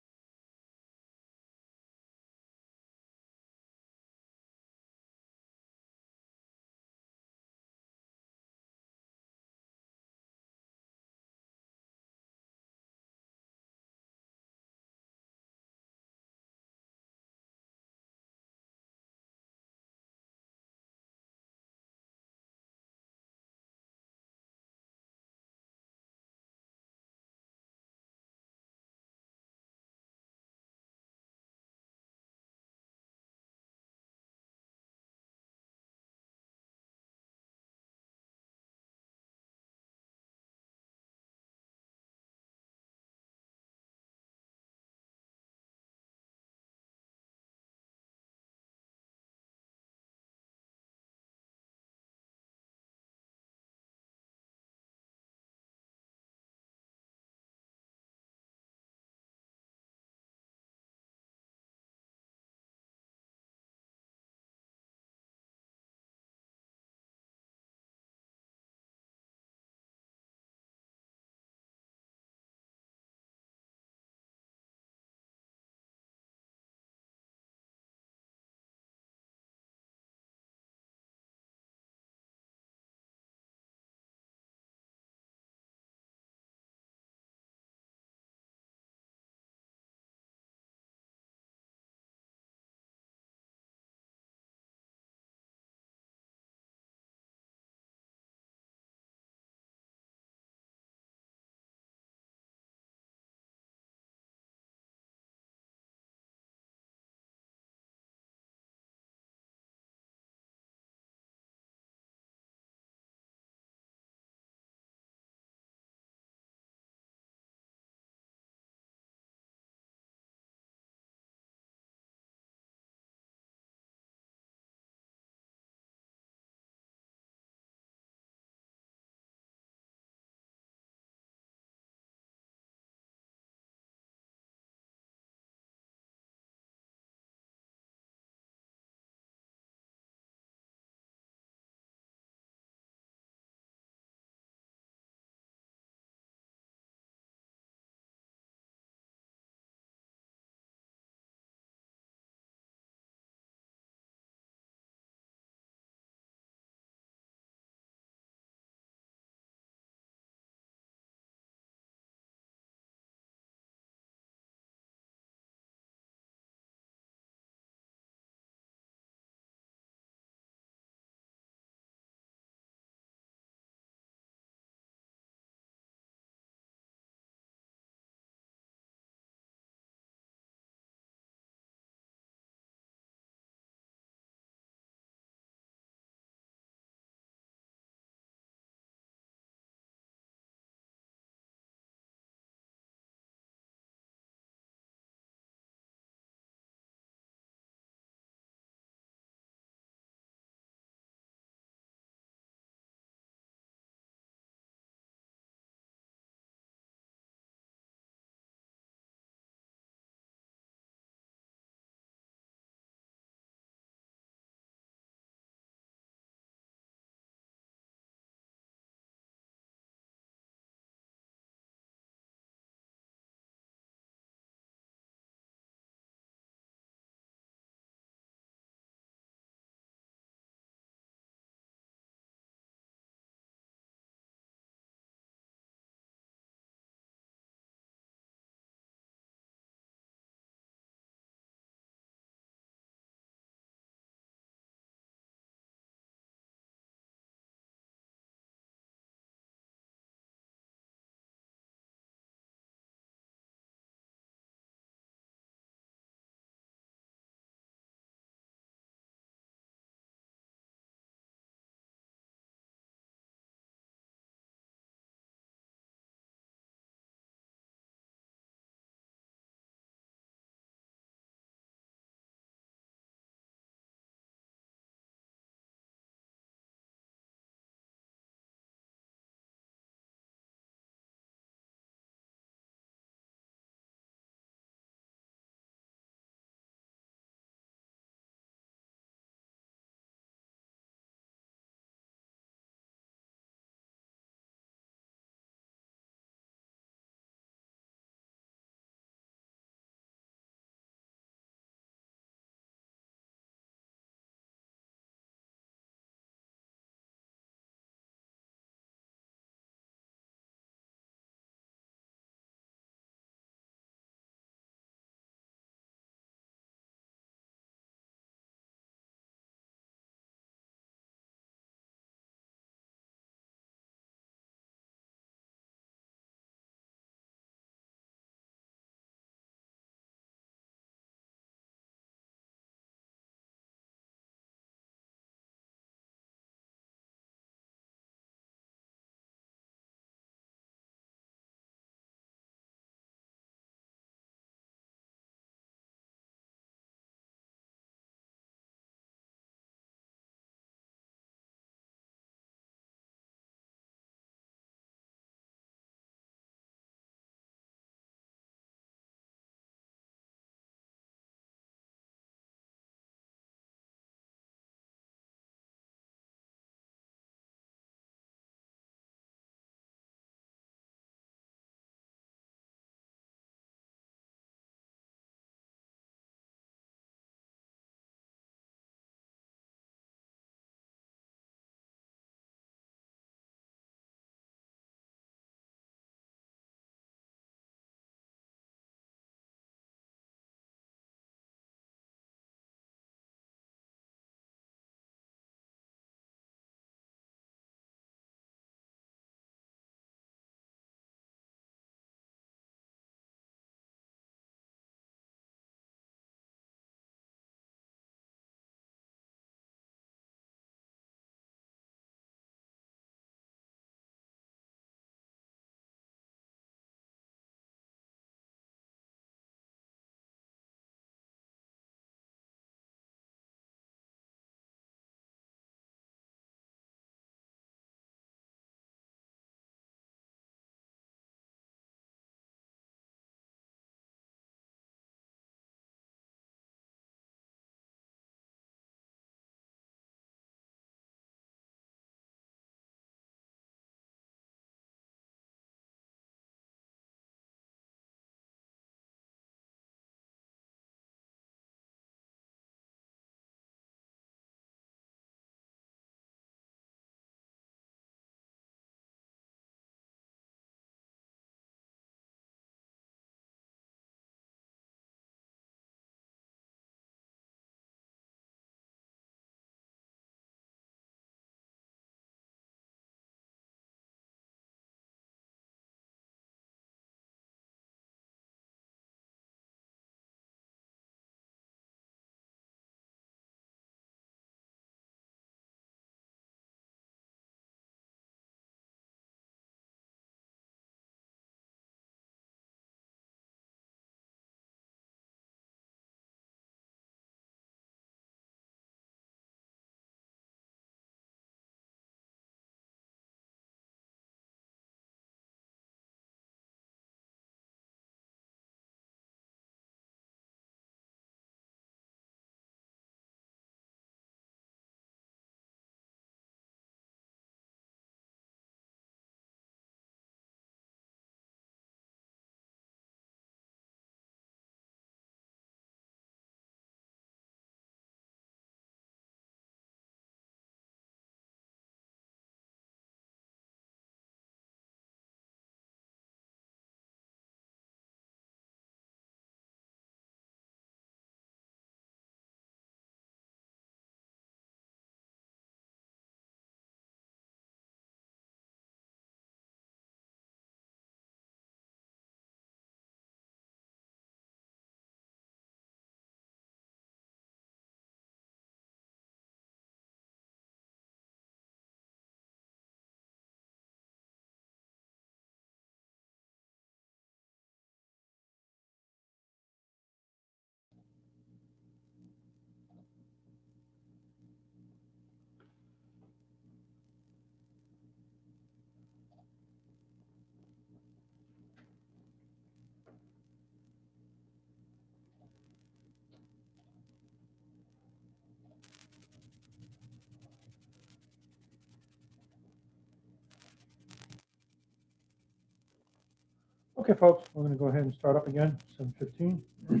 Okay, folks, we're going to go ahead and start up again, 7:15. All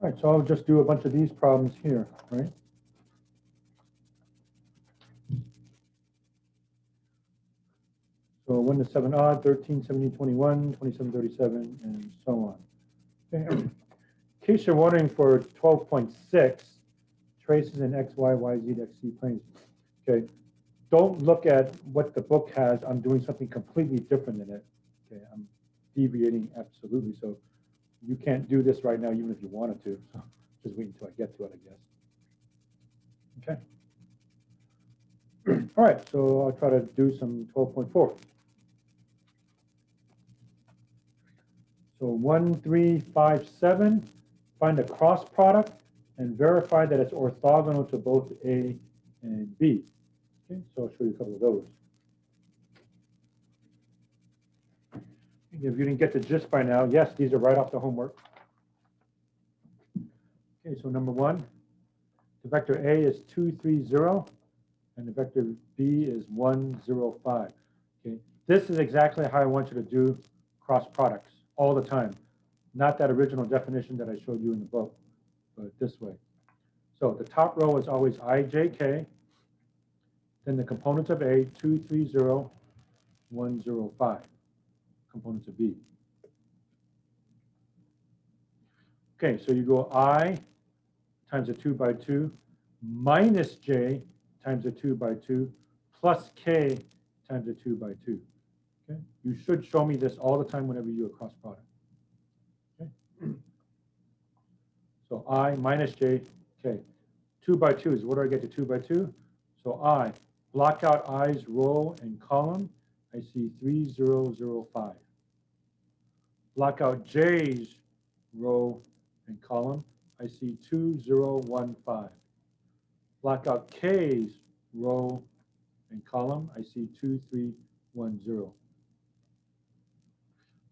right, so I'll just do a bunch of these problems here, right? So 1 to 7 odd, 13, 17, 21, 27, 37, and so on. Okay. In case you're wondering for 12.6, traces in x, y, y, z, x, z planes. Okay, don't look at what the book has. I'm doing something completely different than it. Okay, I'm deviating absolutely. So you can't do this right now, even if you wanted to. So just wait until I get to it, I guess. Okay. All right, so I'll try to do some 12.4. So 1, 3, 5, 7, find a cross product and verify that it's orthogonal to both A and B. Okay, so I'll show you a couple of those. If you didn't get the gist by now, yes, these are right off the homework. Okay, so number 1, the vector A is 2, 3, 0, and the vector B is 1, 0, 5. Okay, this is exactly how I want you to do cross products all the time. Not that original definition that I showed you in the book, but this way. So the top row is always ijk, then the components of A, 2, 3, 0, 1, 0, 5. Components of B. Okay, so you go I times a 2 by 2 minus j times a 2 by 2 plus k times a 2 by 2. Okay, you should show me this all the time whenever you do a cross product. Okay, so I minus j, k. 2 by 2 is what do I get to 2 by 2? So I block out i's row and column. I see 3, 0, 0, 5. Block out j's row and column. I see 2, 0, 1, 5. Block out k's row and column. I see 2, 3, 1, 0.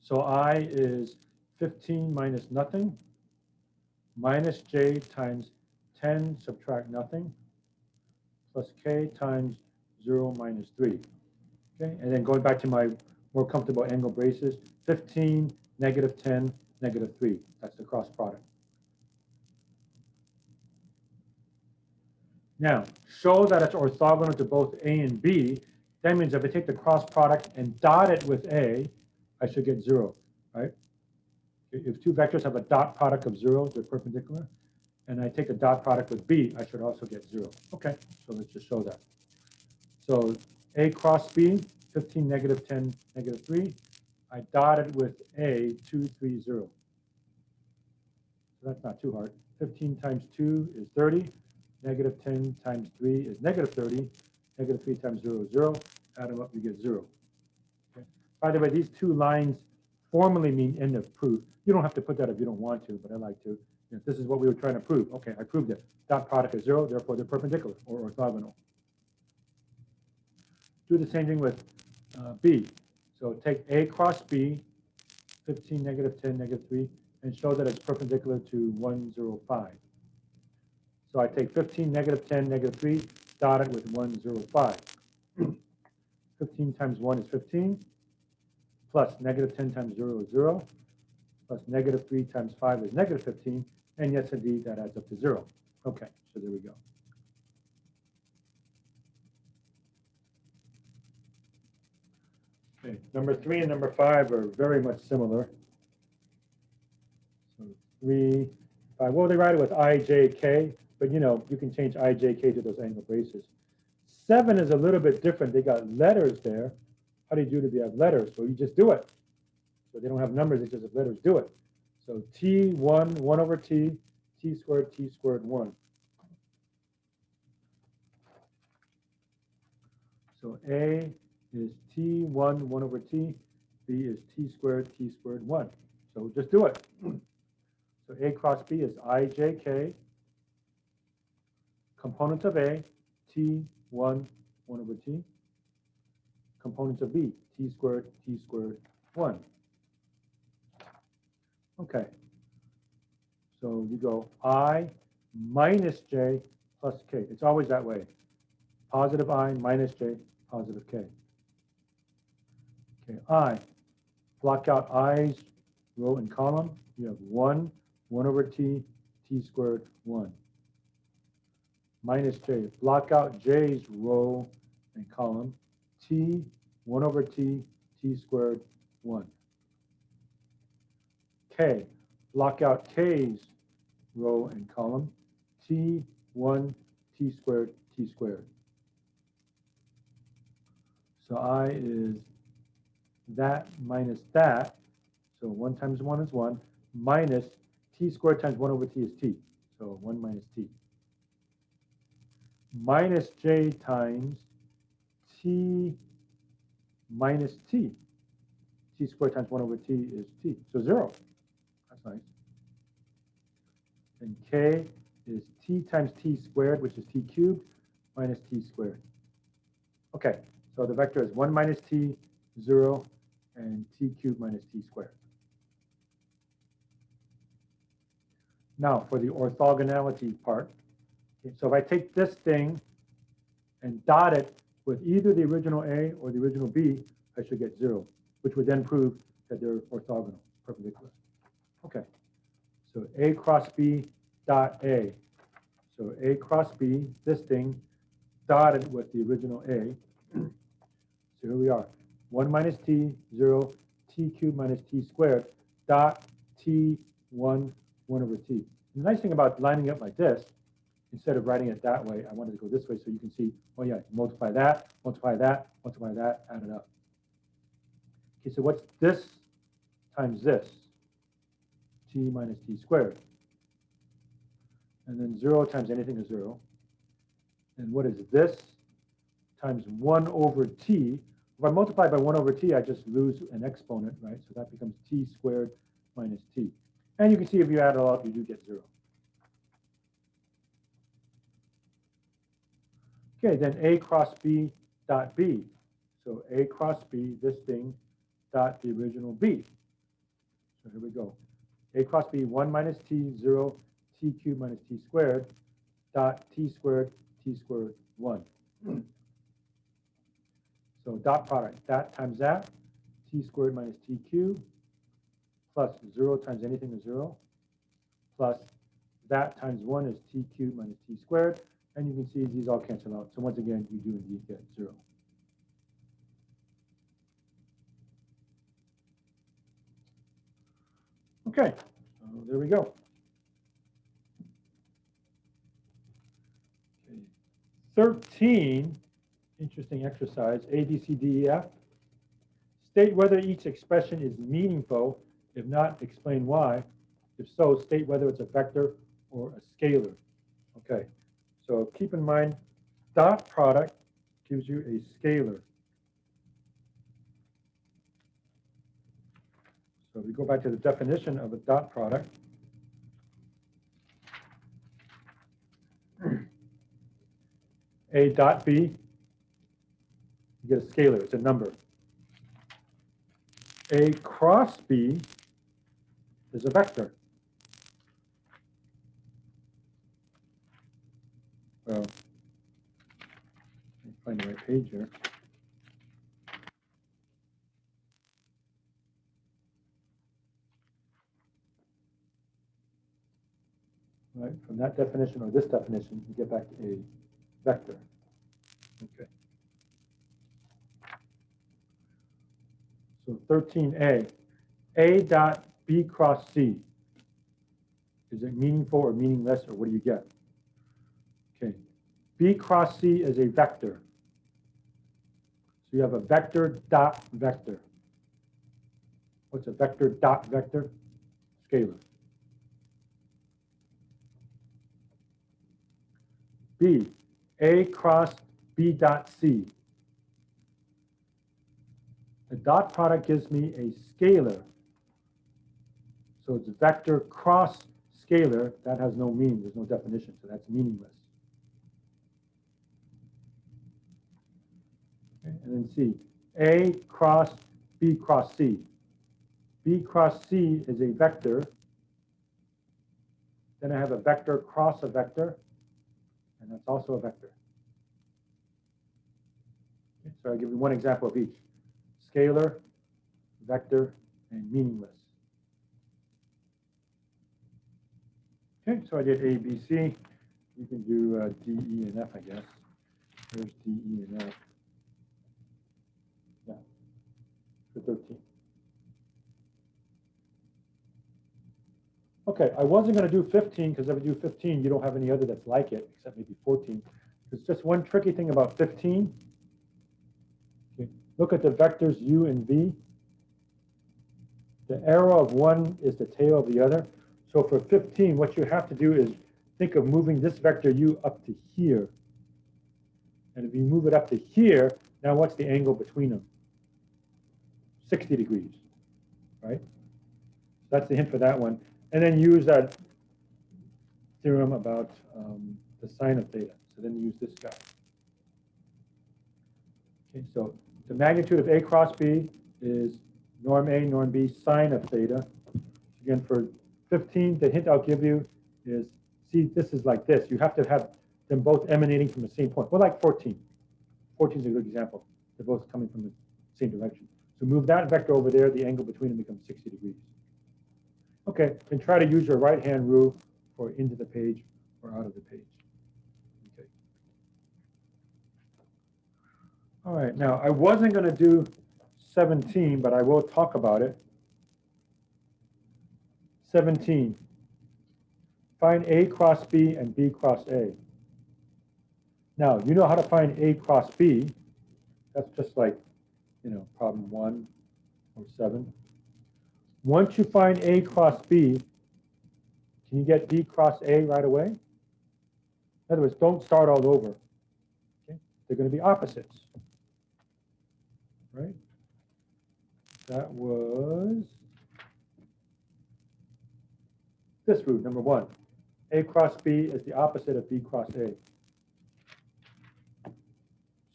So I is 15 minus nothing, minus j times 10 subtract nothing, plus k times 0 minus 3. Okay, and then going back to my more comfortable angle braces, 15, negative 10, negative 3. That's the cross product. Now, show that it's orthogonal to both A and B. That means if I take the cross product and dot it with A, I should get 0, right? If two vectors have a dot product of 0, they're perpendicular. And I take a dot product with B, I should also get 0. Okay, so let's just show that. So A cross B, 15, negative 10, negative 3. I dotted with A, 2, 3, 0. So that's not too hard. 15 times 2 is 30. Negative 10 times 3 is negative 30. Negative 3 times 0 is 0. Add them up, you get 0. Okay. By the way, these two lines formally mean end of proof. You don't have to put that if you don't want to, but I like to. This is what we were trying to prove. Okay, I proved it. Dot product is 0, therefore they're perpendicular or orthogonal. Do the same thing with B. So take A cross B, 15, negative 10, negative 3, and show that it's perpendicular to 1, 0, 5. So I take 15, negative 10, negative 3, dot it with 1, 0, 5. 15 times 1 is 15, plus negative 10 times 0 is 0, plus negative 3 times 5 is negative 15, and yes, indeed, that adds up to 0. Okay, so there we go. Okay, number 3 and number 5 are very much similar. So 3, 5, well, they write it with I, J, K, but you know, you can change I, J, K to those angle braces. 7 is a little bit different. They got letters there. How do you do it if you have letters? Well, you just do it. So they don't have numbers, they just have letters. Do it. So T1, 1 over T, T squared, 1. So A is T1, 1 over T. B is T squared, 1. So just do it. So A cross B is I, J, K. Components of A, T1, 1 over T. Components of B, T squared, 1. Okay. So you go I minus J plus K. It's always that way. Positive I minus J, positive K. Okay, I block out i's, row and column. You have 1 over t, t squared 1. Minus j, block out j's row and column, t, 1 over t, t squared 1. K, block out k's row and column, t, 1, t squared, t squared. So I is that minus that. So 1 times 1 is 1, minus t squared times 1 over t is t. So 1 minus t. Minus j times t minus t. T squared times 1 over t is t. So 0. That's nice. And k is t times t squared, which is t cubed, minus t squared. Okay, so the vector is 1 minus t, 0, and t cubed minus t squared. Now for the orthogonality part. Okay, so if I take this thing and dot it with either the original A or the original B, I should get 0, which would then prove that they're orthogonal, perpendicular. Okay, so A cross B dot A. So A cross B, this thing, dotted with the original A. So here we are. 1 minus t, 0, t cubed minus t squared, dot t, 1, 1 over t. And the nice thing about lining up like this, instead of writing it that way, I wanted to go this way so you can see, oh yeah, multiply that, multiply that, multiply that, add it up. Okay, so what's this times this? T minus t squared. And then 0 times anything is 0. And what is this times 1 over t? If I multiply by 1 over t, I just lose an exponent, right? So that becomes t squared minus t. And you can see if you add it all up, you do get 0. Okay, then A cross B dot B. So A cross B, this thing, dot the original B. So here we go. A cross B, 1 minus t, 0, t cubed minus t squared, dot t squared, 1. So dot product, that times that, t squared minus t cubed, plus 0 times anything is 0, plus that times 1 is t cubed minus t squared. And you can see these all cancel out. So once again, you do indeed get 0. Okay, so there we go. Okay. 13, interesting exercise, A, B, C, D, E, F. State whether each expression is meaningful. If not, explain why. If so, state whether it's a vector or a scalar. Okay, so keep in mind, dot product gives you a scalar. So we go back to the definition of a dot product. A dot B, you get a scalar, it's a number. A cross B is a vector. Well, let me find the right page here. Right, from that definition or this definition, you get back to a vector. Okay. So 13a, A dot B cross C. Is it meaningful or meaningless, or what do you get? Okay, B cross C is a vector. So you have a vector dot vector. What's a vector dot vector? Scalar. B, A cross B dot C. The dot product gives me a scalar. So it's vector cross scalar. That has no meaning. There's no definition. So that's meaningless. Okay, and then C, A cross B cross C. B cross C is a vector. Then I have a vector cross a vector. And that's also a vector. Okay, so I'll give you one example of each. Scalar, vector, and meaningless. Okay, so I did A, B, C. You can do D, E, and F, I guess. There's D, E, and F. Yeah, for 13. Okay, I wasn't going to do 15 because if I do 15, you don't have any other that's like it, except maybe 14. There's just one tricky thing about 15. Okay, look at the vectors U and V. The arrow of one is the tail of the other. So for 15, what you have to do is think of moving this vector U up to here. And if you move it up to here, now what's the angle between them? 60 degrees, right? So that's the hint for that one. And then use that theorem about the sine of theta. So then use this guy. Okay, so the magnitude of A cross B is norm A, norm B, sine of theta. Again, for 15, the hint I'll give you is, see, this is like this. You have to have them both emanating from the same point. Well, like 14. 14 is a good example. They're both coming from the same direction. So move that vector over there, the angle between them becomes 60 degrees. Okay, and try to use your right-hand rule for into the page or out of the page. Okay. All right, now I wasn't going to do 17, but I will talk about it. 17. Find A cross B and B cross A. Now, you know how to find A cross B. That's just like, you know, problem 1 or 7. Once you find A cross B, can you get B cross A right away? In other words, don't start all over. Okay? They're going to be opposites. Right? That was this root, number 1. A cross B is the opposite of B cross A.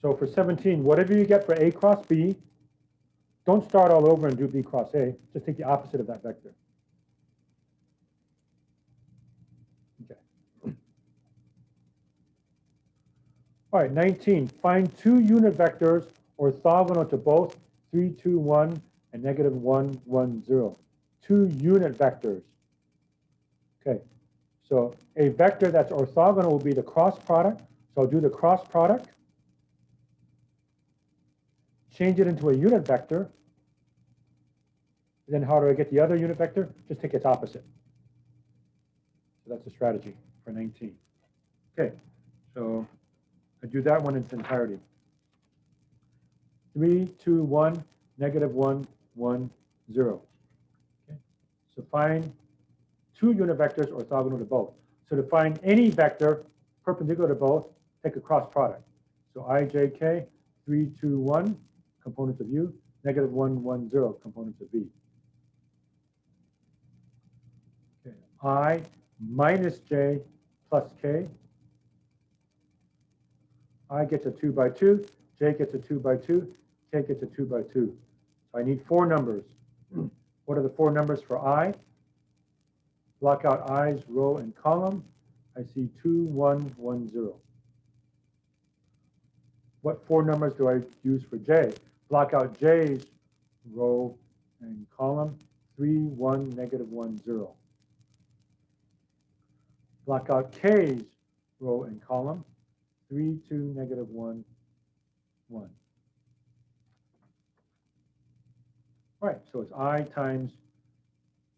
So for 17, whatever you get for A cross B, don't start all over and do B cross A. Just take the opposite of that vector. Okay. All right, 19. Find 2 unit vectors orthogonal to both 3, 2, 1 and negative 1, 1, 0. 2 unit vectors. Okay, so a vector that's orthogonal will be the cross product. So I'll do the cross product. Change it into a unit vector. And then how do I get the other unit vector? Just take its opposite. So that's a strategy for 19. Okay, so I do that one in its entirety. 3, 2, 1, negative 1, 1, 0. Okay, so find 2 unit vectors orthogonal to both. So to find any vector perpendicular to both, take a cross product. So ijk, 3, 2, 1, components of u, negative 1, 1, 0, components of v. Okay. I minus j plus k. I gets a 2 by 2, j gets a 2 by 2, k gets a 2 by 2. So I need 4 numbers. What are the 4 numbers for I? Block out i's row and column. I see 2, 1, 1, 0. What 4 numbers do I use for j? Block out j's row and column. 3, 1, negative 1, 0. Block out k's row and column. 3, 2, negative 1, 1. All right, so it's I times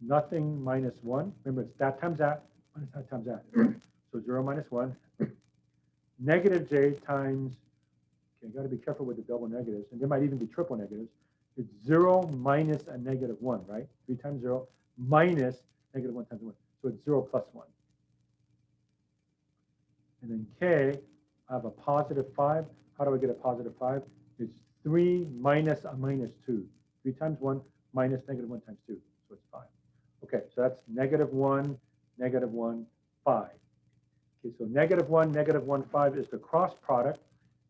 nothing minus 1. Remember, it's that times that minus that times that. So 0 minus 1. Negative j times, okay, you got to be careful with the double negatives, and there might even be triple negatives. It's 0 minus a negative 1, right? 3 times 0 minus negative 1 times 1. So it's 0 plus 1. And then k, I have a positive 5. How do I get a positive 5? It's 3 minus a minus 2. 3 times 1 minus negative 1 times 2. So it's 5. Okay, so that's negative 1, 5. Okay, so negative 1, 5 is the cross product,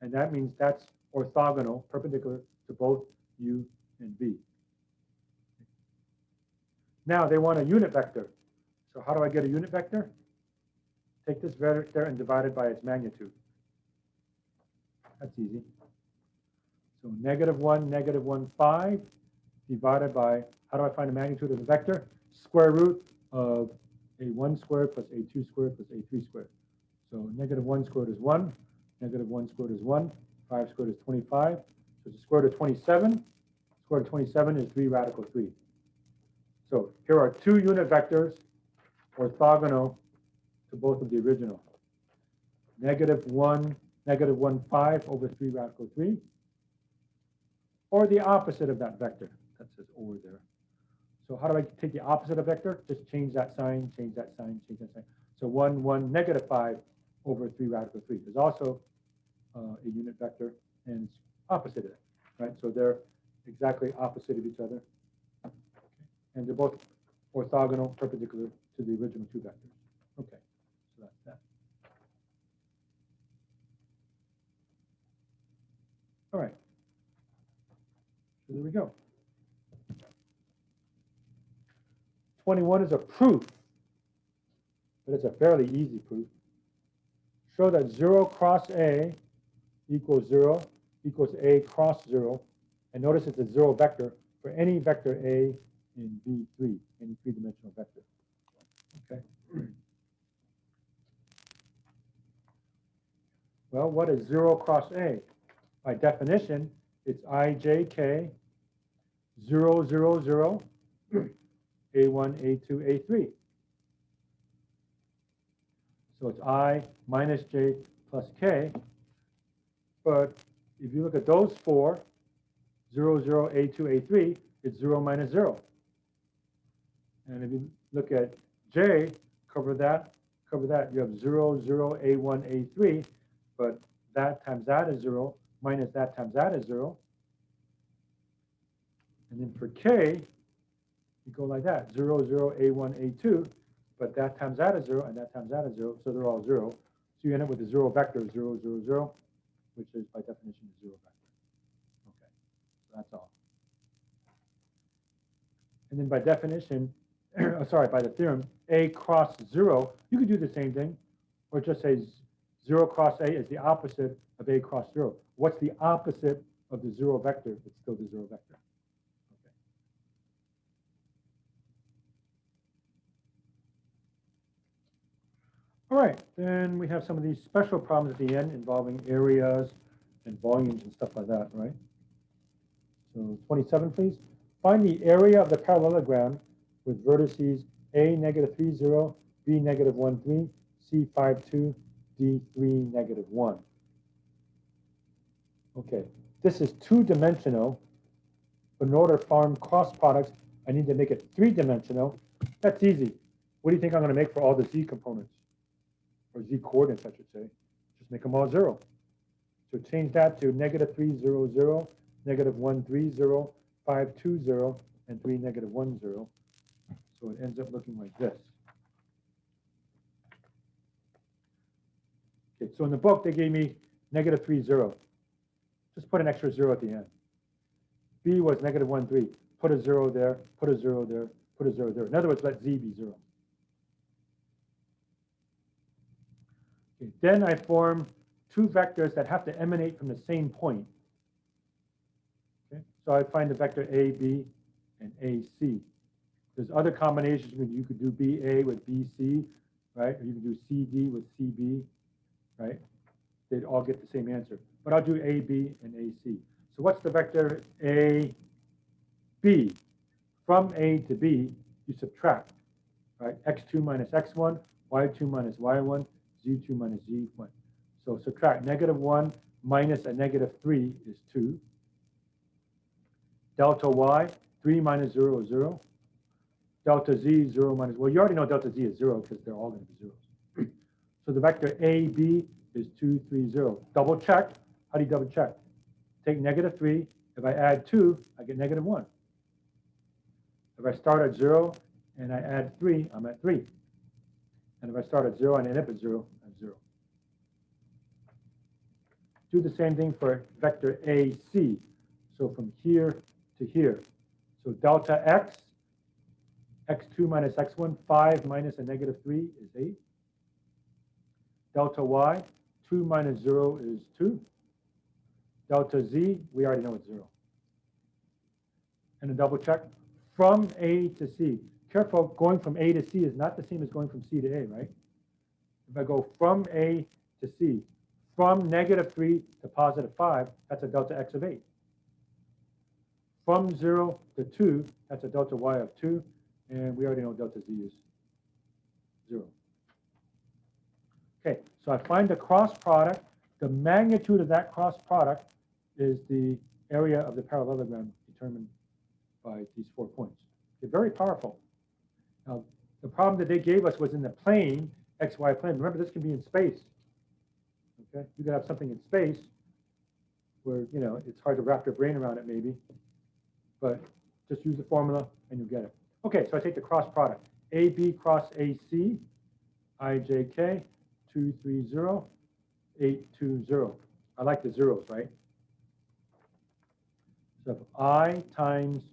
and that means that's orthogonal, perpendicular to both u and v. Now they want a unit vector. So how do I get a unit vector? Take this vector and divide it by its magnitude. That's easy. So negative 1, 5. divided by, how do I find the magnitude of the vector? Square root of a1 squared plus a2 squared plus a3 squared. So negative 1 squared is 1, negative 1 squared is 1, 5 squared is 25. So the square root of 27. Square root of 27 is 3 radical 3. So here are two unit vectors orthogonal to both of the original. Negative 1, 5 over 3 radical 3. Or the opposite of that vector. That says over there. So how do I take the opposite of vector? Just change that sign, change that sign, change that sign. So 1, 1, negative 5 over 3 radical 3. There's also a unit vector, and it's opposite of it, right? So they're exactly opposite of each other. And they're both orthogonal, perpendicular to the original two vectors. Okay, so that's that. All right. So there we go. 21 is a proof, but it's a fairly easy proof. Show that 0 cross A equals 0 equals A cross 0. And notice it's a 0 vector for any vector A in V3, any three-dimensional vector. Okay. Well, what is 0 cross A? By definition, it's IJK 0, 0, 0, A1, A2, A3. So it's I minus J plus K. But if you look at those four, 0, 0, A2, A3, it's 0 minus 0. And if you look at J, cover that, you have 0, 0, A1, A3, but that times that is 0, minus that times that is 0. And then for K, you go like that, 0, 0, A1, A2, but that times that is 0, and that times that is 0, so they're all 0. So you end up with a 0 vector, 0, 0, 0, which is by definition a 0 vector. Okay, so that's all. And then by definition, sorry, by the theorem, A cross 0, you could do the same thing, or just say 0 cross A is the opposite of A cross 0. What's the opposite of the 0 vector? It's still the 0 vector. Okay. All right, then we have some of these special problems at the end involving areas and volumes and stuff like that, right? So 27, please. Find the area of the parallelogram with vertices A negative 3, 0, B negative 1, 3, C 5, 2, D 3, negative 1. Okay, this is two-dimensional, but in order to form cross products, I need to make it three-dimensional. That's easy. What do you think I'm going to make for all the Z components? Or Z coordinates, I should say. Just make them all 0. So change that to negative 3, 0, 0, negative 1, 3, 0, 5, 2, 0, and 3, negative 1, 0. So it ends up looking like this. Okay, so in the book, they gave me negative 3, 0. Just put an extra 0 at the end. B was negative 1, 3. Put a 0 there, put a 0 there, put a 0 there. In other words, let Z be 0. Okay, then I form two vectors that have to emanate from the same point. Okay, so I find the vector AB and AC. There's other combinations. You could do BA with BC, right? Or you could do CD with CB, right? They'd all get the same answer. But I'll do AB and AC. So what's the vector AB? From A to B, you subtract, right? X2 minus X1, Y2 minus Y1, Z2 minus Z1. So subtract negative 1 minus a negative 3 is 2. Delta Y, 3 minus 0 is 0. Delta Z, 0 minus, well, you already know delta Z is 0 because they're all going to be zeros. So the vector AB is 2, 3, 0. Double check. How do you double check? Take negative 3. If I add 2, I get negative 1. If I start at 0 and I add 3, I'm at 3. And if I start at 0 and end up at 0, I'm 0. Do the same thing for vector AC. So from here to here. So delta X, X2 minus X1, 5 minus a negative 3 is 8. Delta Y, 2 minus 0 is 2. Delta Z, we already know it's 0. and a double check, from A to C. Careful, going from A to C is not the same as going from C to A, right? If I go from A to C, from -3 to +5, that's a delta x of 8. From 0 to 2, that's a delta y of 2, and we already know delta z is 0. Okay, so I find the cross product. The magnitude of that cross product is the area of the parallelogram determined by these 4 points. Okay, very powerful. Now, the problem that they gave us was in the plane, xy plane. Remember, this can be in space. Okay, you could have something in space where, you know, it's hard to wrap your brain around it maybe, but just use the formula and you'll get it. Okay, so I take the cross product. AB cross AC, IJK, 2, 3, 0, 8, 2, 0. I like the zeros, right? So if I times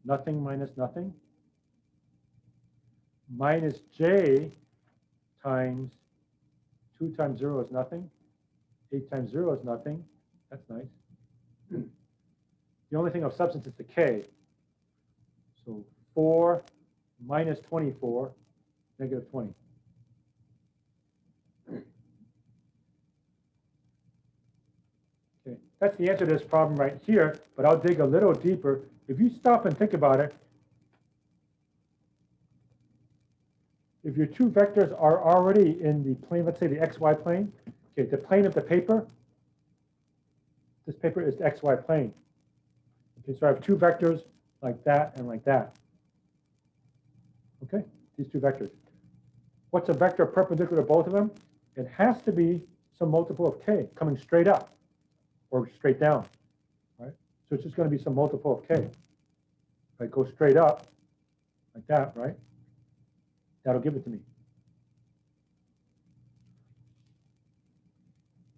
nothing minus nothing, minus j times 2 times 0 is nothing, 8 times 0 is nothing. That's nice. The only thing of substance is the k. So 4 minus 24, negative 20. Okay, that's the answer to this problem right here, but I'll dig a little deeper. If you stop and think about it, if your two vectors are already in the plane, let's say the xy plane, okay, the plane of the paper, this paper is the xy plane. Okay, so I have two vectors like that and like that. Okay, these two vectors. What's a vector perpendicular to both of them? It has to be some multiple of k coming straight up or straight down, right? So it's just going to be some multiple of k. If I go straight up like that, right? That'll give it to me.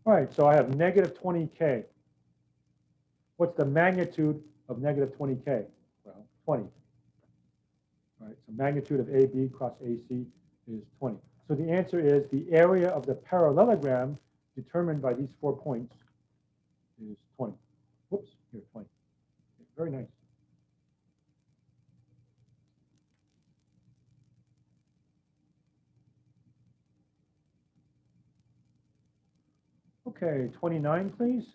All right, so I have negative 20k. What's the magnitude of negative 20k? Well, 20. All right, so magnitude of AB cross AC is 20. So the answer is the area of the parallelogram determined by these 4 points is 20. Whoops, here, 20. Okay, very nice. Okay, 29, please.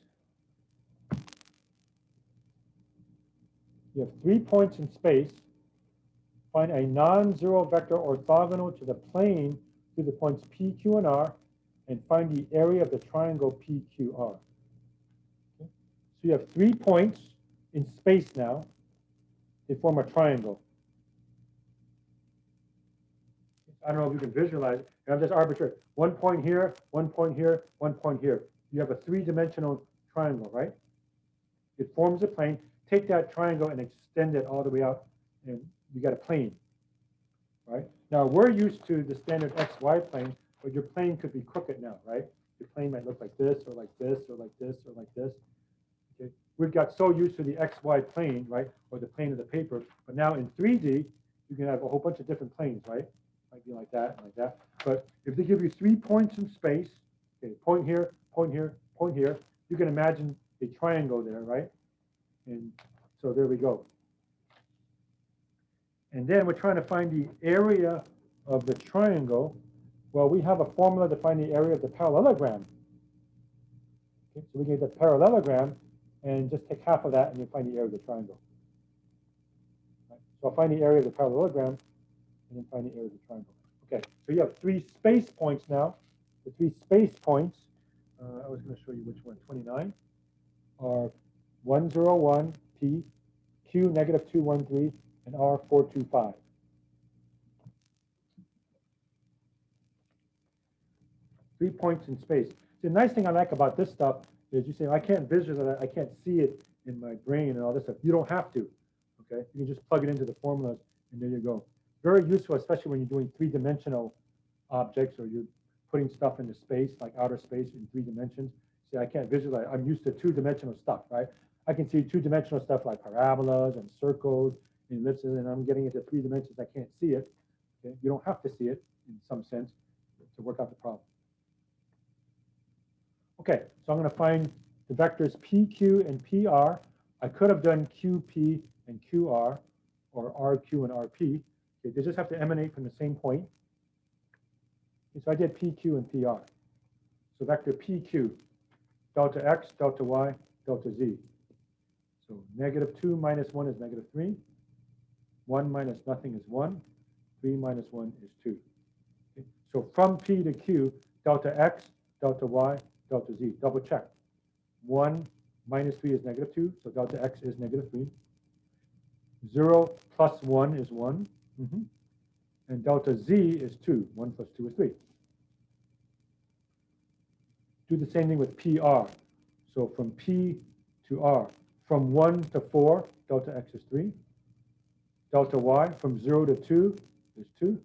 You have 3 points in space. Find a non-zero vector orthogonal to the plane through the points P, Q, and R, and find the area of the triangle PQR. Okay. So you have 3 points in space now. They form a triangle. I don't know if you can visualize it. I'm just arbitrary. 1 point here, 1 point here, 1 point here. You have a 3-dimensional triangle, right? It forms a plane. Take that triangle and extend it all the way out, and you got a plane, right? Now, we're used to the standard XY plane, but your plane could be crooked now, right? Your plane might look like this, or like this, or like this, or like this. Okay? We've got so used to the XY plane, right, or the plane of the paper, but now in 3D, you can have a whole bunch of different planes, right? Might be like that, and like that. But if they give you 3 points in space, okay, point here, point here, point here, you can imagine a triangle there, right? And so there we go. And then we're trying to find the area of the triangle. Well, we have a formula to find the area of the parallelogram. Okay, so we get the parallelogram and just take half of that and you find the area of the triangle. Right? So I'll find the area of the parallelogram and then find the area of the triangle. Okay, so you have 3 space points now. The 3 space points, I was going to show you which one, 29, are 101, P, Q, negative 213, and R, 425. Three points in space. The nice thing I like about this stuff is you say, I can't visualize it, I can't see it in my brain and all this stuff. You don't have to, okay? You can just plug it into the formulas, and there you go. Very useful, especially when you're doing 3-dimensional objects or you're putting stuff into space, like outer space in 3 dimensions. See, I can't visualize. I'm used to 2-dimensional stuff, right? I can see 2-dimensional stuff like parabolas and circles and ellipses, and I'm getting into 3 dimensions. I can't see it. Okay? You don't have to see it in some sense to work out the problem. Okay, so I'm going to find the vectors PQ and PR. I could have done QP and QR, or RQ and RP, okay, they just have to emanate from the same point. Okay, so I did PQ and PR. So vector PQ, delta X, delta Y, delta Z. So -2 minus 1 is -3. 1 minus nothing is 1. 3 minus 1 is 2. Okay. So from P to Q, delta X, delta Y, delta Z. Double check. 1 minus 3 is -2, so delta X is -3. 0 plus 1 is 1. And delta Z is 2. 1 plus 2 is 3. Do the same thing with PR. So from P to R, from 1 to 4, delta X is 3. Delta Y, from 0 to 2 is 2.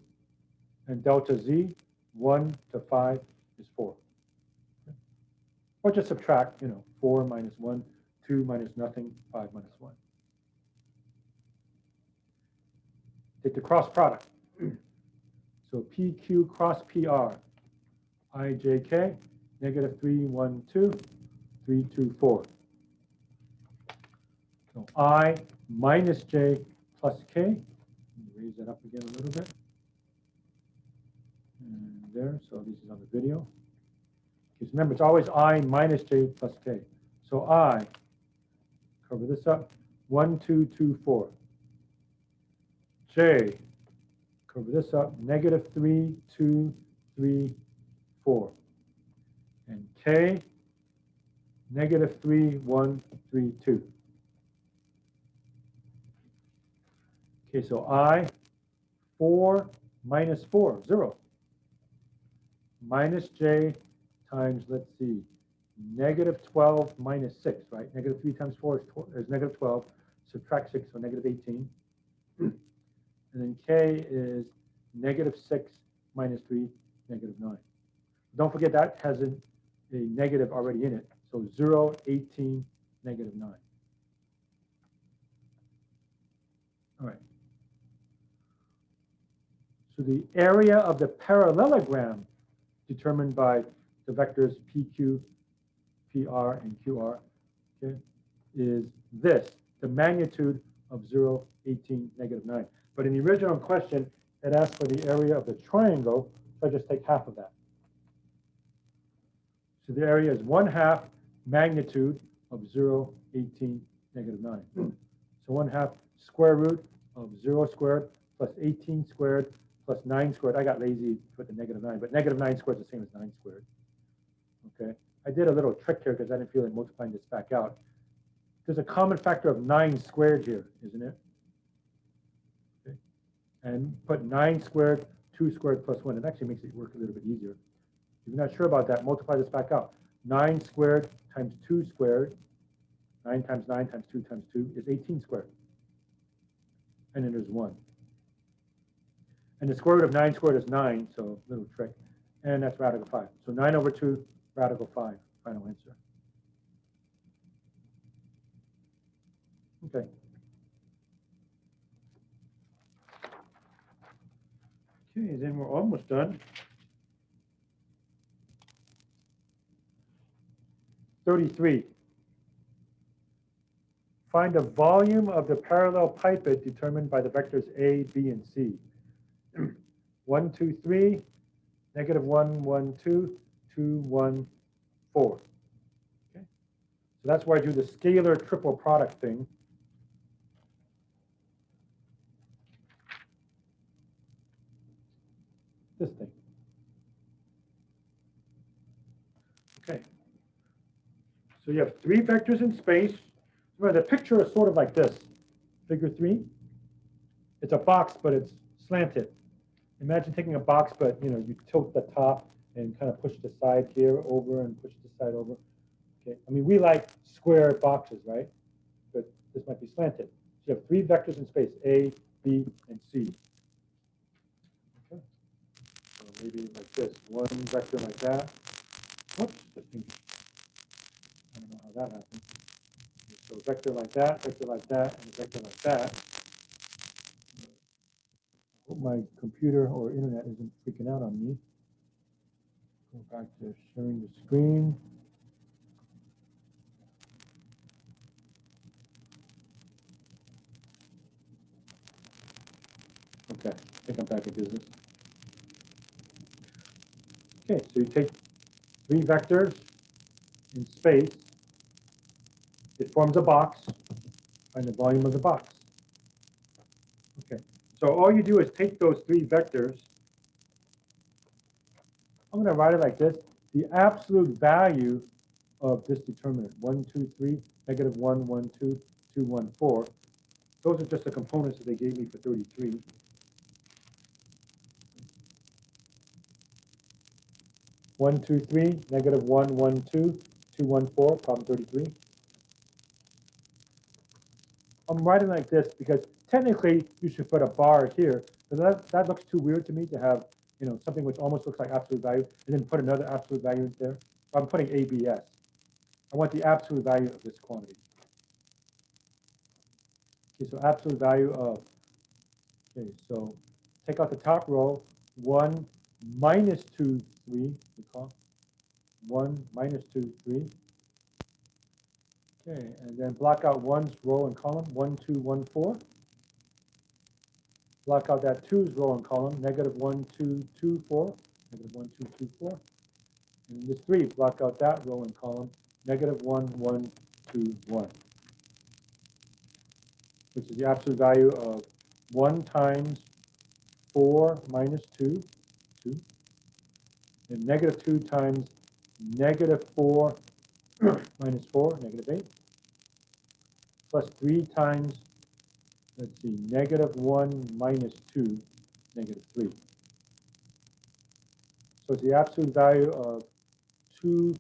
And delta Z, 1 to 5 is 4. Okay. Or just subtract, 4 minus 1, 2 minus nothing, 5 minus 1. Take the cross product. So PQ cross PR, IJK, -3, 1, 2, 3, 2, 4. So I minus J plus K. Let me raise that up again a little bit. And there, so this is on the video. Because remember, it's always I minus J plus K. So I, cover this up, 1, 2, 2, 4. J, cover this up, -3, 2, 3, 4. And K, -3, 1, 3, 2. Okay, so I, 4 minus 4, 0. Minus J times, let's see, -12 minus 6, right? -3 times 4 is -12. Subtract 6, so -18. And then K is -6 minus 3, -9. Don't forget that has a negative already in it. So 0, 18, -9. All right. So the area of the parallelogram determined by the vectors PQ, PR, and QR, okay, is this, the magnitude of 0, 18, -9. But in the original question, it asked for the area of the triangle, so I just take half of that. So the area is 1/2 magnitude of 0, 18, -9. So 1/2 square root of 0 squared plus 18 squared plus 9 squared. I got lazy with the -9, but -9 squared is the same as 9 squared. Okay, I did a little trick here because I didn't feel like multiplying this back out. There's a common factor of 9 squared here, isn't it? Okay. And put 9 squared, 2 squared plus 1. It actually makes it work a little bit easier. If you're not sure about that, multiply this back out. 9 squared times 2 squared, 9 times 9 times 2 times 2 is 18 squared. And then there's 1. And the square root of 9 squared is 9, so little trick. And that's radical 5. So 9 over 2, radical 5, final answer. Okay. Okay, then we're almost done. 33. Find the volume of the parallel pipet determined by the vectors A, B, and C. 1, 2, 3, -1, 1, 2, 2, 1, 4. Okay. So that's where I do the scalar triple product thing. This thing. Okay. So you have 3 vectors in space. Remember, the picture is sort of like this. Figure 3. It's a box, but it's slanted. Imagine taking a box, but you tilt the top and kind of push the side here over and push the side over. Okay. I mean, we like square boxes, right? But this might be slanted. So you have 3 vectors in space: A, B, and C. Okay. So maybe like this. 1 vector like that. Whoops, I don't know how that happened. So a vector like that, and a vector like that. I hope my computer or internet isn't freaking out on me. Go back to sharing the screen. Okay, I think I'm back in business. Okay, so you take three vectors in space. It forms a box. Find the volume of the box. Okay, so all you do is take those three vectors. I'm going to write it like this. The absolute value of this determinant, 1, 2, 3, negative 1, 1, 2, 2, 1, 4. Those are just the components that they gave me for 33. One, 2, 3, negative 1, 1, 2, 2, 1, 4, problem 33. I'm writing like this because technically you should put a bar here, but that looks too weird to me to have, you know, something which almost looks like absolute value and then put another absolute value in there. So I'm putting ABS. I want the absolute value of this quantity. Okay, so absolute value of, okay, so take out the top row, 1 minus 2, 3, we call 1 minus 2, 3. Okay, and then block out 1's row and column, 1, 2, 1, 4. Block out that 2's row and column, negative 1, 2, 2, 4. Negative 1, 2, 2, 4. And this 3, block out that row and column, negative 1, 1, 2, 1. Which is the absolute value of 1 times 4 minus 2, 2. And negative 2 times negative 4 minus 4, negative 8. Plus 3 times, let's see, negative 1 minus 2, negative 3. So it's the absolute value of 2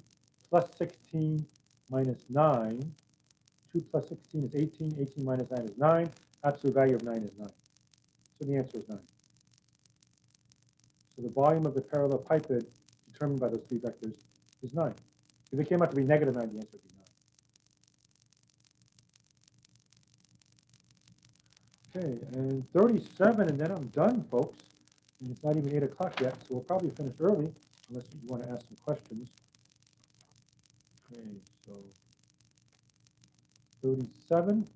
plus 16 minus 9. 2 plus 16 is 18. 18 minus 9 is 9. Absolute value of 9 is 9. So the answer is 9. So the volume of the parallel pipet determined by those three vectors is 9. If it came out to be negative 9, the answer would be 9. Okay, and 37, and then I'm done, folks. And it's not even 8 o'clock yet, so we'll probably finish early, unless you want to ask some questions. Okay, so 37.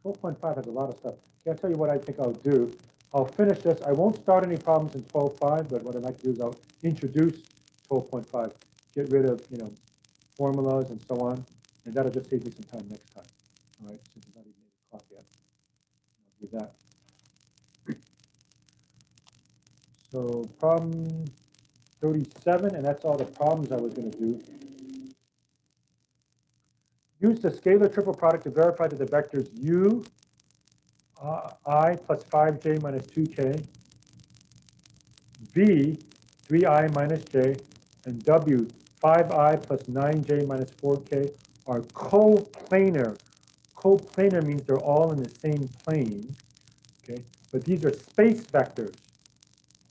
12.5 has a lot of stuff. Okay, I'll tell you what I think I'll do. I'll finish this. I won't start any problems in 12.5, but what I'd like to do is I'll introduce 12.5, get rid of, you know, formulas and so on, and that'll just save me some time next time. All right, since it's not even 8 o'clock yet. I'll do that. So problem 37, and that's all the problems I was going to do. Use the scalar triple product to verify that the vectors u, I plus 5j minus 2k, v, 3i minus j, and w, 5i plus 9j minus 4k are coplanar. Coplanar means they're all in the same plane, okay? But these are space vectors,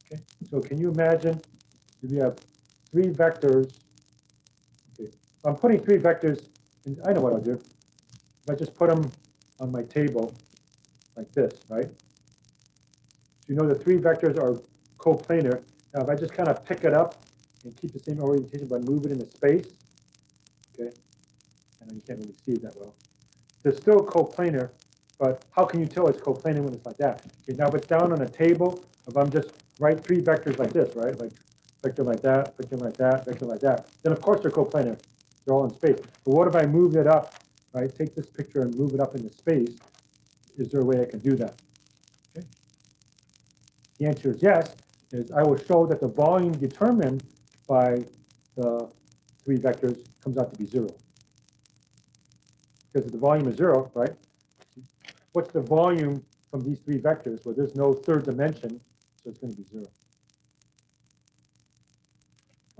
okay? So can you imagine if you have three vectors, okay? I'm putting three vectors, and I know what I'll do. If I just put them on my table like this, right? So you know the three vectors are coplanar. Now if I just kind of pick it up and keep the same orientation but move it into space, okay? I know you can't really see it that well. They're still coplanar, but how can you tell it's coplanar when it's like that? Okay, now if it's down on a table, if I'm just write three vectors like this, right? Like vector like that, vector like that, vector like that, then of course they're coplanar. They're all in space. But what if I move it up, right? Take this picture and move it up into space. Is there a way I can do that? Okay. The answer is yes. Is I will show that the volume determined by the three vectors comes out to be 0. Because if the volume is 0, right? What's the volume from these three vectors? Well, there's no third dimension, so it's going to be 0.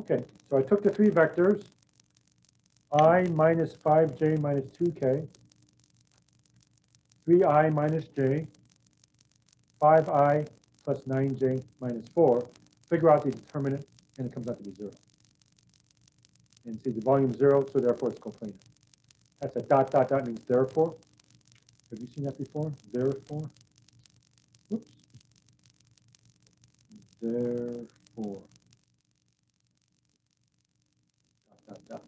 Okay, so I took the three vectors, I minus 5j minus 2k, 3i minus j, 5i plus 9j minus 4, figure out the determinant, and it comes out to be 0. And see, the volume is 0, so therefore it's coplanar. That's a dot, dot, dot means therefore. Have you seen that before? Therefore. Oops. Therefore. Dot, dot, dot.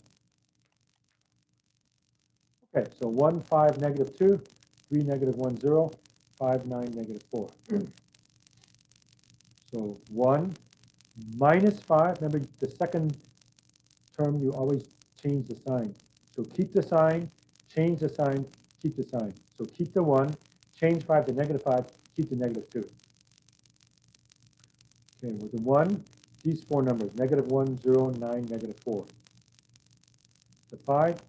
Okay, so 1, 5, negative 2. 3, negative 1, 0, 5, 9, negative 4. So 1 minus 5. Remember, the second term, you always change the sign. So keep the sign, change the sign, keep the sign. So keep the 1, change 5 to negative 5, keep the negative 2. Okay, with the 1, these four numbers, negative 1, 0, 9, negative 4. The 5,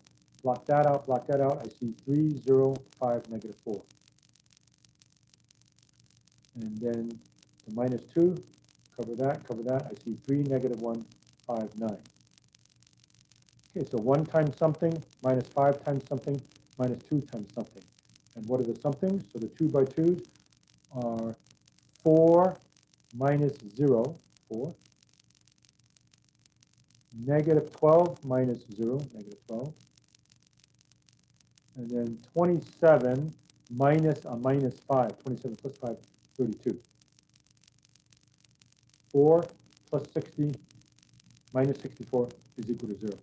block that out, block that out. I see 3, 0, 5, negative 4. And then the minus 2, cover that, cover that. I see 3, negative 1, 5, 9. Okay, so 1 times something, minus 5 times something, minus 2 times something. And what are the somethings? So the 2 by 2s are 4 minus 0, 4. Negative 12 minus 0, negative 12. And then 27 minus a minus 5, 27 plus 5, 32. 4 plus 60 minus 64 is equal to 0.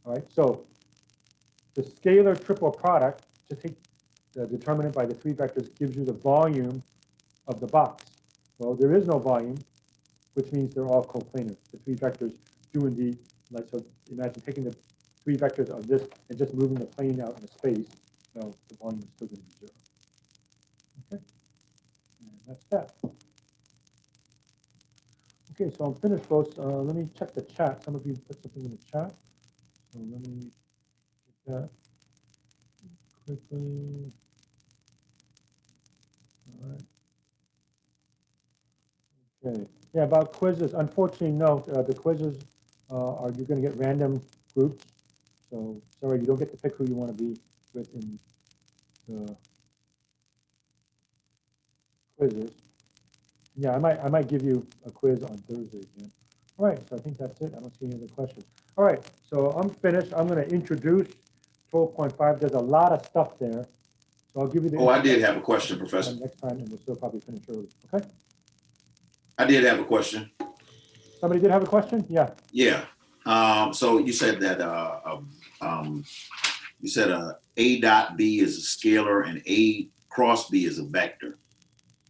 All right, so the scalar triple product, just take the determinant by the 3 vectors, gives you the volume of the box. Well, there is no volume, which means they're all coplanar. The 3 vectors do indeed, like, so imagine taking the 3 vectors of this and just moving the plane out in space. So the volume is still going to be 0. Okay, and that's that. Okay, so I'm finished, folks. Let me check the chat. Some of you put something in the chat. So let me get that quickly. All right. Okay. Yeah, about quizzes. Unfortunately, no. The quizzes are, you're going to get random groups. So sorry, you don't get to pick who you want to be with in the quizzes. Yeah, I might give you a quiz on Thursday again. All right, so I think that's it. I don't see any other questions. All right, so I'm finished. I'm going to introduce 12.5. There's a lot of stuff there. So I'll give you the. Oh, I did have a question, Professor. Next time, and we'll still probably finish early. Okay. I did have a question. Somebody did have a question? Yeah. Yeah. So you said that A dot B is a scalar and A cross B is a vector.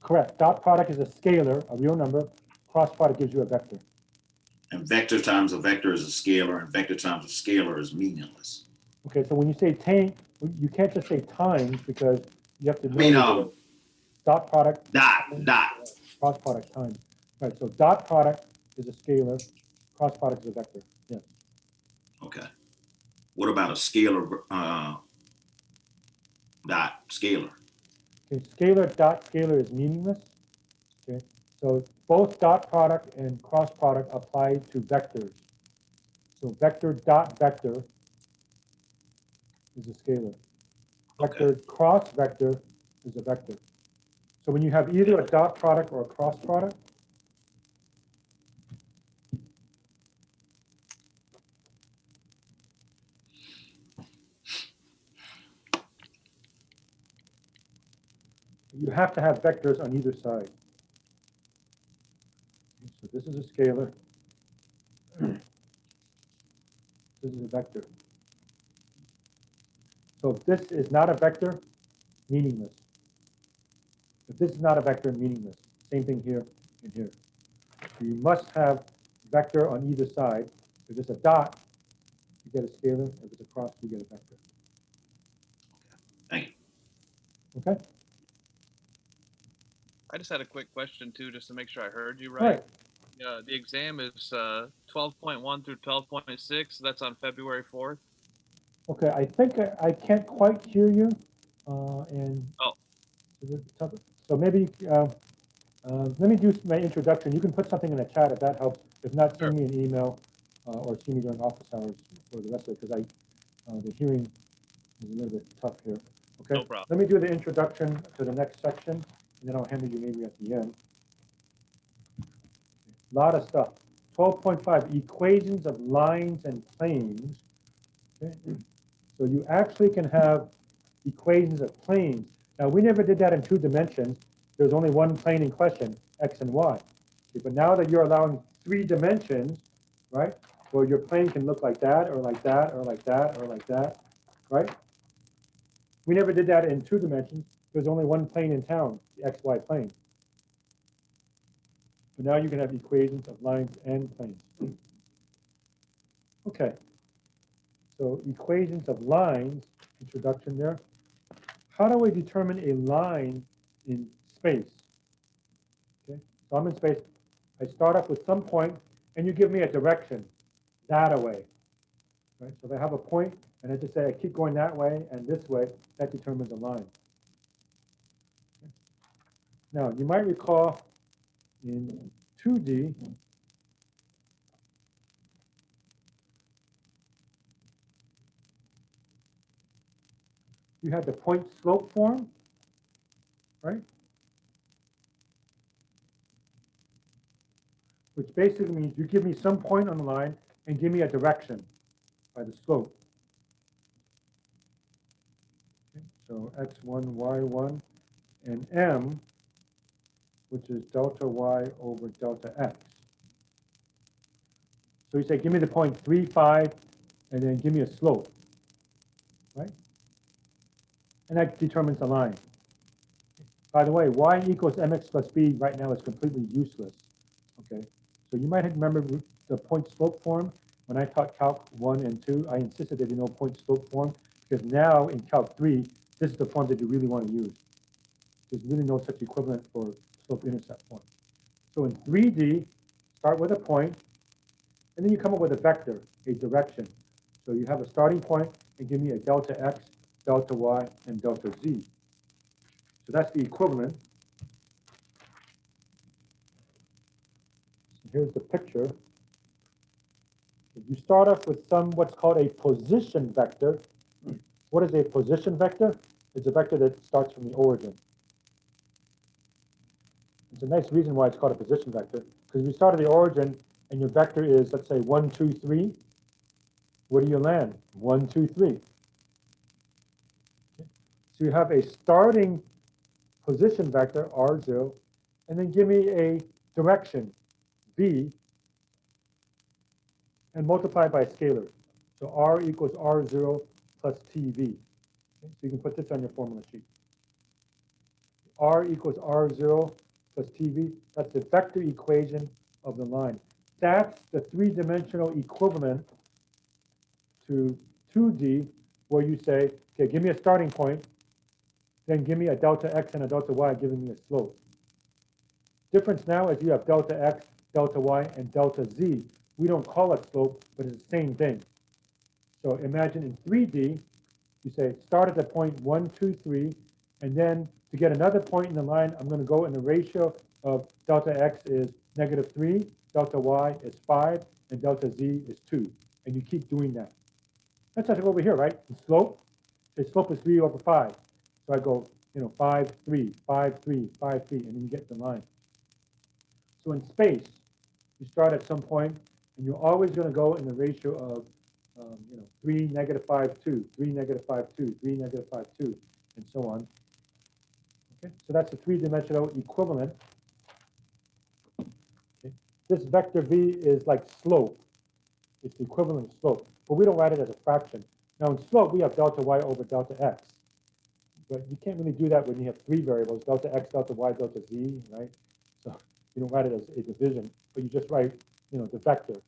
Correct. Dot product is a scalar, a real number. Cross product gives you a vector. And vector times a vector is a scalar, and vector times a scalar is meaningless. Okay, so when you say you can't just say times because you have to know dot product. Dot. Cross product times. Right, so dot product is a scalar, cross product is a vector. Yes. Okay. What about a scalar dot scalar? Okay, scalar dot scalar is meaningless. Okay, so both dot product and cross product apply to vectors. So vector dot vector is a scalar. Vector cross vector is a vector. So when you have either a dot product or a cross product, you have to have vectors on either side. So this is a scalar. This is a vector. So if this is not a vector, meaningless. If this is not a vector, meaningless. Same thing here and here. So you must have vector on either side. If it's a dot, you get a scalar. If it's a cross, you get a vector. Thank you. Okay? I just had a quick question too, just to make sure I heard you right. Right. The exam is 12.1 through 12.6. That's on February 4th. Okay, I think I can't quite hear you. So maybe let me do my introduction. You can put something in the chat if that helps. If not, send me an email or see me during office hours for the rest of it, because the hearing is a little bit tough here. Okay. No problem. Let me do the introduction to the next section, and then I'll handle you maybe at the end. A lot of stuff. 12.5, equations of lines and planes. Okay. So you actually can have equations of planes. Now, we never did that in 2 dimensions. There's only one plane in question, x and y. Okay, but now that you're allowing 3 dimensions, right? Well, your plane can look like that, or like that, or like that, or like that, right? We never did that in 2 dimensions. There's only one plane in town, the XY plane. But now you can have equations of lines and planes. Okay. So equations of lines, introduction there. How do we determine a line in space? Okay. So I'm in space. I start off with some point, and you give me a direction that way. Right? So if I have a point, and I just say I keep going that way and this way, that determines a line. Okay. Now, you might recall in 2D, you had the point slope form, right? Which basically means you give me some point on the line and give me a direction by the slope. Okay. So x1, y1, and m, which is delta y over delta x. So you say, give me the point 3, 5, and then give me a slope, right? And that determines the line. By the way, y equals mx plus b right now is completely useless, okay? So you might remember the point slope form. When I taught Calc 1 and 2, I insisted that you know point slope form, because now in Calc 3, this is the form that you really want to use. There's really no such equivalent for slope-intercept form. So in 3D, start with a point, and then you come up with a vector, a direction. So you have a starting point, and give me a delta x, delta y, and delta z. So that's the equivalent. So here's the picture. You start off with some what's called a position vector. What is a position vector? It's a vector that starts from the origin. It's a nice reason why it's called a position vector, because if you start at the origin and your vector is, let's say, 1, 2, 3, where do you land? 1, 2, 3. Okay. So you have a starting position vector, r0, and then give me a direction, v, and multiply by a scalar. So r equals r0 plus tv. Okay. So you can put this on your formula sheet. R equals r0 plus tv. That's the vector equation of the line. That's the 3-dimensional equivalent to 2D, where you say, okay, give me a starting point, then give me a delta x and a delta y, giving me a slope. Difference now is you have delta x, delta y, and delta z. We don't call it slope, but it's the same thing. So imagine in 3D, you say start at the point 1, 2, 3, and then to get another point in the line, I'm going to go in the ratio of delta x is -3, delta y is 5, and delta z is 2. And you keep doing that. That's like over here, right? The slope, the slope is 3 over 5. So I go, 5, 3, 5, 3, 5, 3, and then you get the line. So in space, you start at some point, and you're always going to go in the ratio of 3, -5, 2, 3, -5, 2, 3, -5, 2, and so on. Okay, so that's the 3-dimensional equivalent. Okay. This vector v is like slope. It's the equivalent of slope, but we don't write it as a fraction. Now in slope, we have delta y over delta x, but you can't really do that when you have 3 variables, delta x, delta y, delta z, right? So you don't write it as a division, but you just write, the vector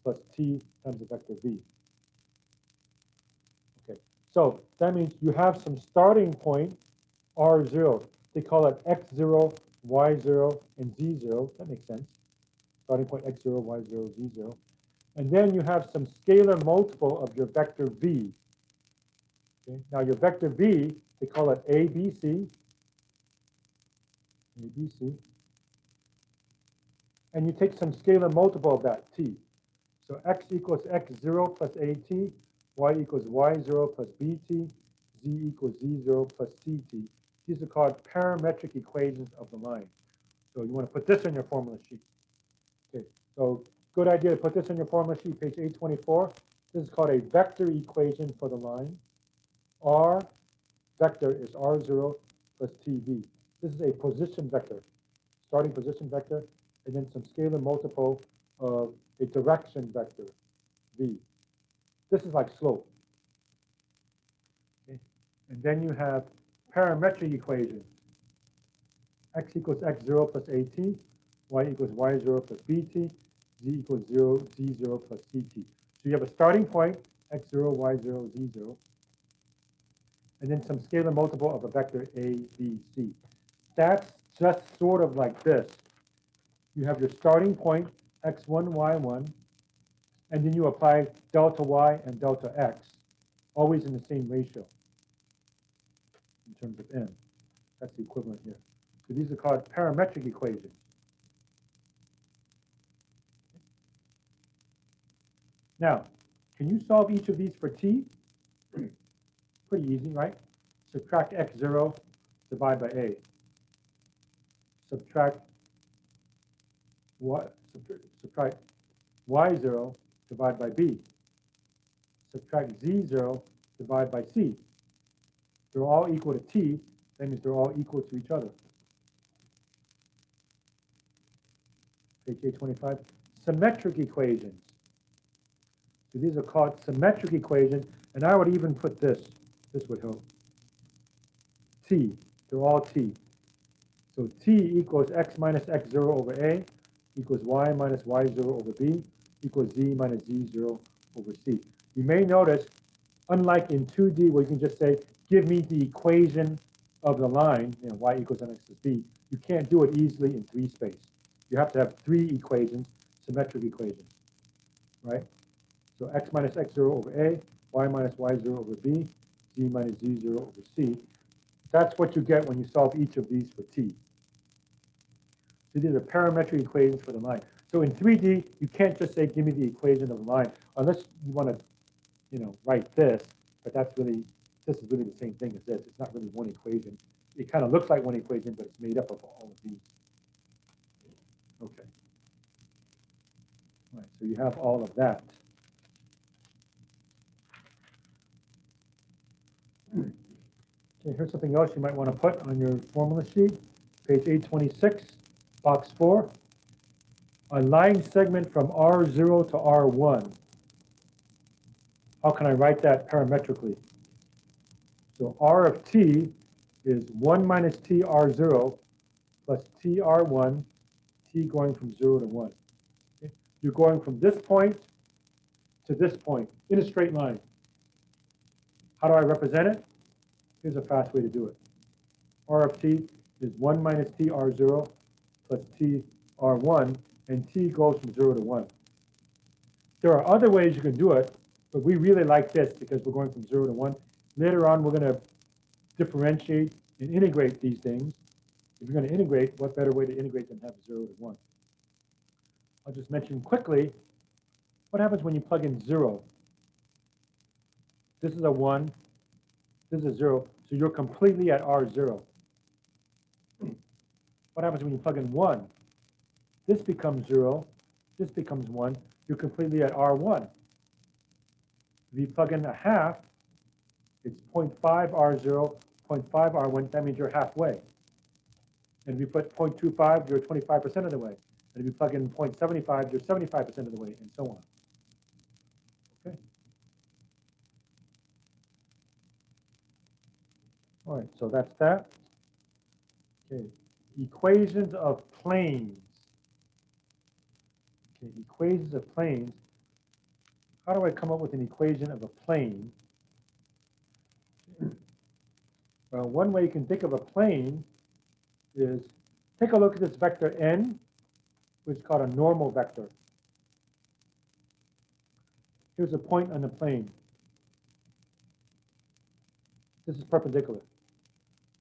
plus t times the vector v. Okay, so that means you have some starting point, r0. They call it x0, y0, and z0. That makes sense. Starting point x0, y0, z0. And then you have some scalar multiple of your vector v. Okay? Now your vector v, they call it ABC. ABC. And you take some scalar multiple of that, t. So x equals x0 plus at, y equals y0 plus bt, z equals z0 plus ct. These are called parametric equations of the line. So you want to put this in your formula sheet. Okay, so good idea to put this in your formula sheet, page 824. This is called a vector equation for the line. R vector is r0 plus tv. This is a position vector, starting position vector, and then some scalar multiple of a direction vector, v. This is like slope. Okay. And then you have parametric equations. X equals x0 plus at, y equals y0 plus bt, z equals 0, z0 plus ct. So you have a starting point, x0, y0, z0, and then some scalar multiple of a vector a, b, c. That's just sort of like this. You have your starting point, x1, y1, and then you apply delta y and delta x, always in the same ratio in terms of n. That's the equivalent here. So these are called parametric equations. Now, can you solve each of these for t? Pretty easy, right? Subtract x0, divide by a. Subtract y0, divide by b. Subtract z0, divide by c. They're all equal to t. That means they're all equal to each other. Page 825. Symmetric equations. So these are called symmetric equations, and I would even put this. This would help. T. They're all t. So t equals x minus x0 over a equals y minus y0 over b equals z minus z0 over c. You may notice, unlike in 2D where you can just say, give me the equation of the line, y equals mx plus b, you can't do it easily in 3 space. You have to have 3 equations, symmetric equations, right? So x minus x0 over a, y minus y0 over b, z minus z0 over c. That's what you get when you solve each of these for t. So these are parametric equations for the line. So in 3D, you can't just say, give me the equation of the line, unless you want to, write this, but this is really the same thing as this. It's not really one equation. It kind of looks like one equation, but it's made up of all of these. Okay. All right, so you have all of that. Okay, here's something else you might want to put on your formula sheet. Page 826, box 4. A line segment from R0 to R1. How can I write that parametrically? So R of t is 1 minus t R0 plus t R1, t going from 0 to 1. Okay? You're going from this point to this point in a straight line. How do I represent it? Here's a fast way to do it. R of t is 1 minus t R0 plus t R1, and t goes from 0 to 1. There are other ways you can do it, but we really like this because we're going from 0 to 1. Later on, we're going to differentiate and integrate these things. If you're going to integrate, what better way to integrate than have 0 to 1? I'll just mention quickly, what happens when you plug in 0? This is a 1, this is a 0, so you're completely at R0. What happens when you plug in 1? This becomes 0, this becomes 1, you're completely at R1. If you plug in a half, it's 0.5 R0, 0.5 R1, that means you're halfway. And if you put 0.25, you're 25% of the way. And if you plug in 0.75, you're 75% of the way, and so on. Okay. All right, so that's that. Okay, equations of planes. Okay, equations of planes. How do I come up with an equation of a plane? Well, one way you can think of a plane is take a look at this vector n, which is called a normal vector. Here's a point on the plane. This is perpendicular.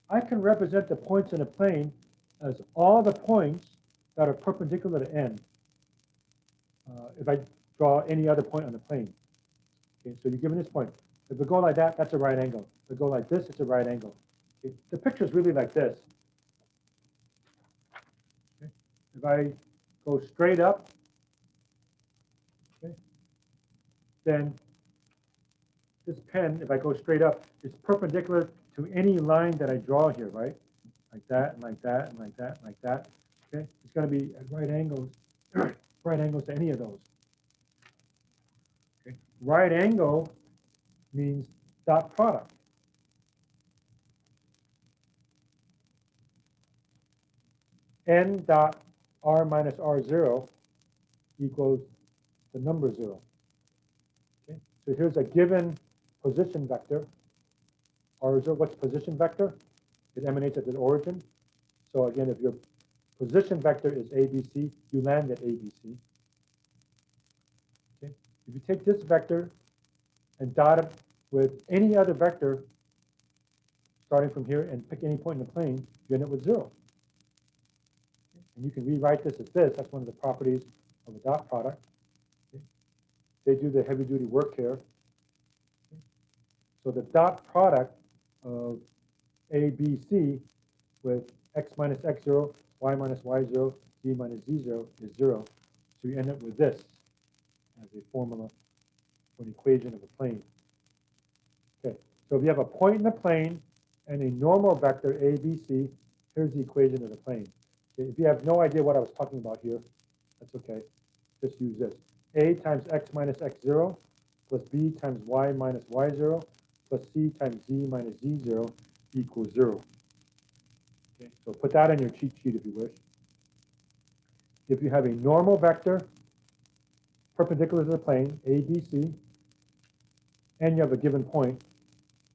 I can represent the points in a plane as all the points that are perpendicular to n. If I draw any other point on the plane. Okay, so you're given this point. If we go like that, that's a right angle. If we go like this, it's a right angle. Okay, the picture is really like this. Okay, if I go straight up, okay, then this pen, if I go straight up, it's perpendicular to any line that I draw here, right? Like that, and like that, and like that, and like that. Okay, it's going to be at right angles, right angles to any of those. Okay, right angle means dot product. n dot r minus r0 equals the number 0. Okay? So here's a given position vector. R0, what's position vector? It emanates at the origin. So again, if your position vector is ABC, you land at ABC. Okay? If you take this vector and dot it with any other vector starting from here and pick any point in the plane, you end up with 0. Okay? And you can rewrite this as this. That's one of the properties of a dot product. Okay? They do the heavy-duty work here. Okay? So the dot product of ABC with x minus x0, y minus y0, z minus z0 is 0. So you end up with this as a formula for an equation of a plane. Okay, so if you have a point in the plane and a normal vector ABC, here's the equation of the plane. Okay, if you have no idea what I was talking about here, that's okay. Just use this. A times x minus x0 plus b times y minus y0 plus c times z minus z0 equals 0. Okay, so put that on your cheat sheet if you wish. If you have a normal vector perpendicular to the plane, ABC, and you have a given point,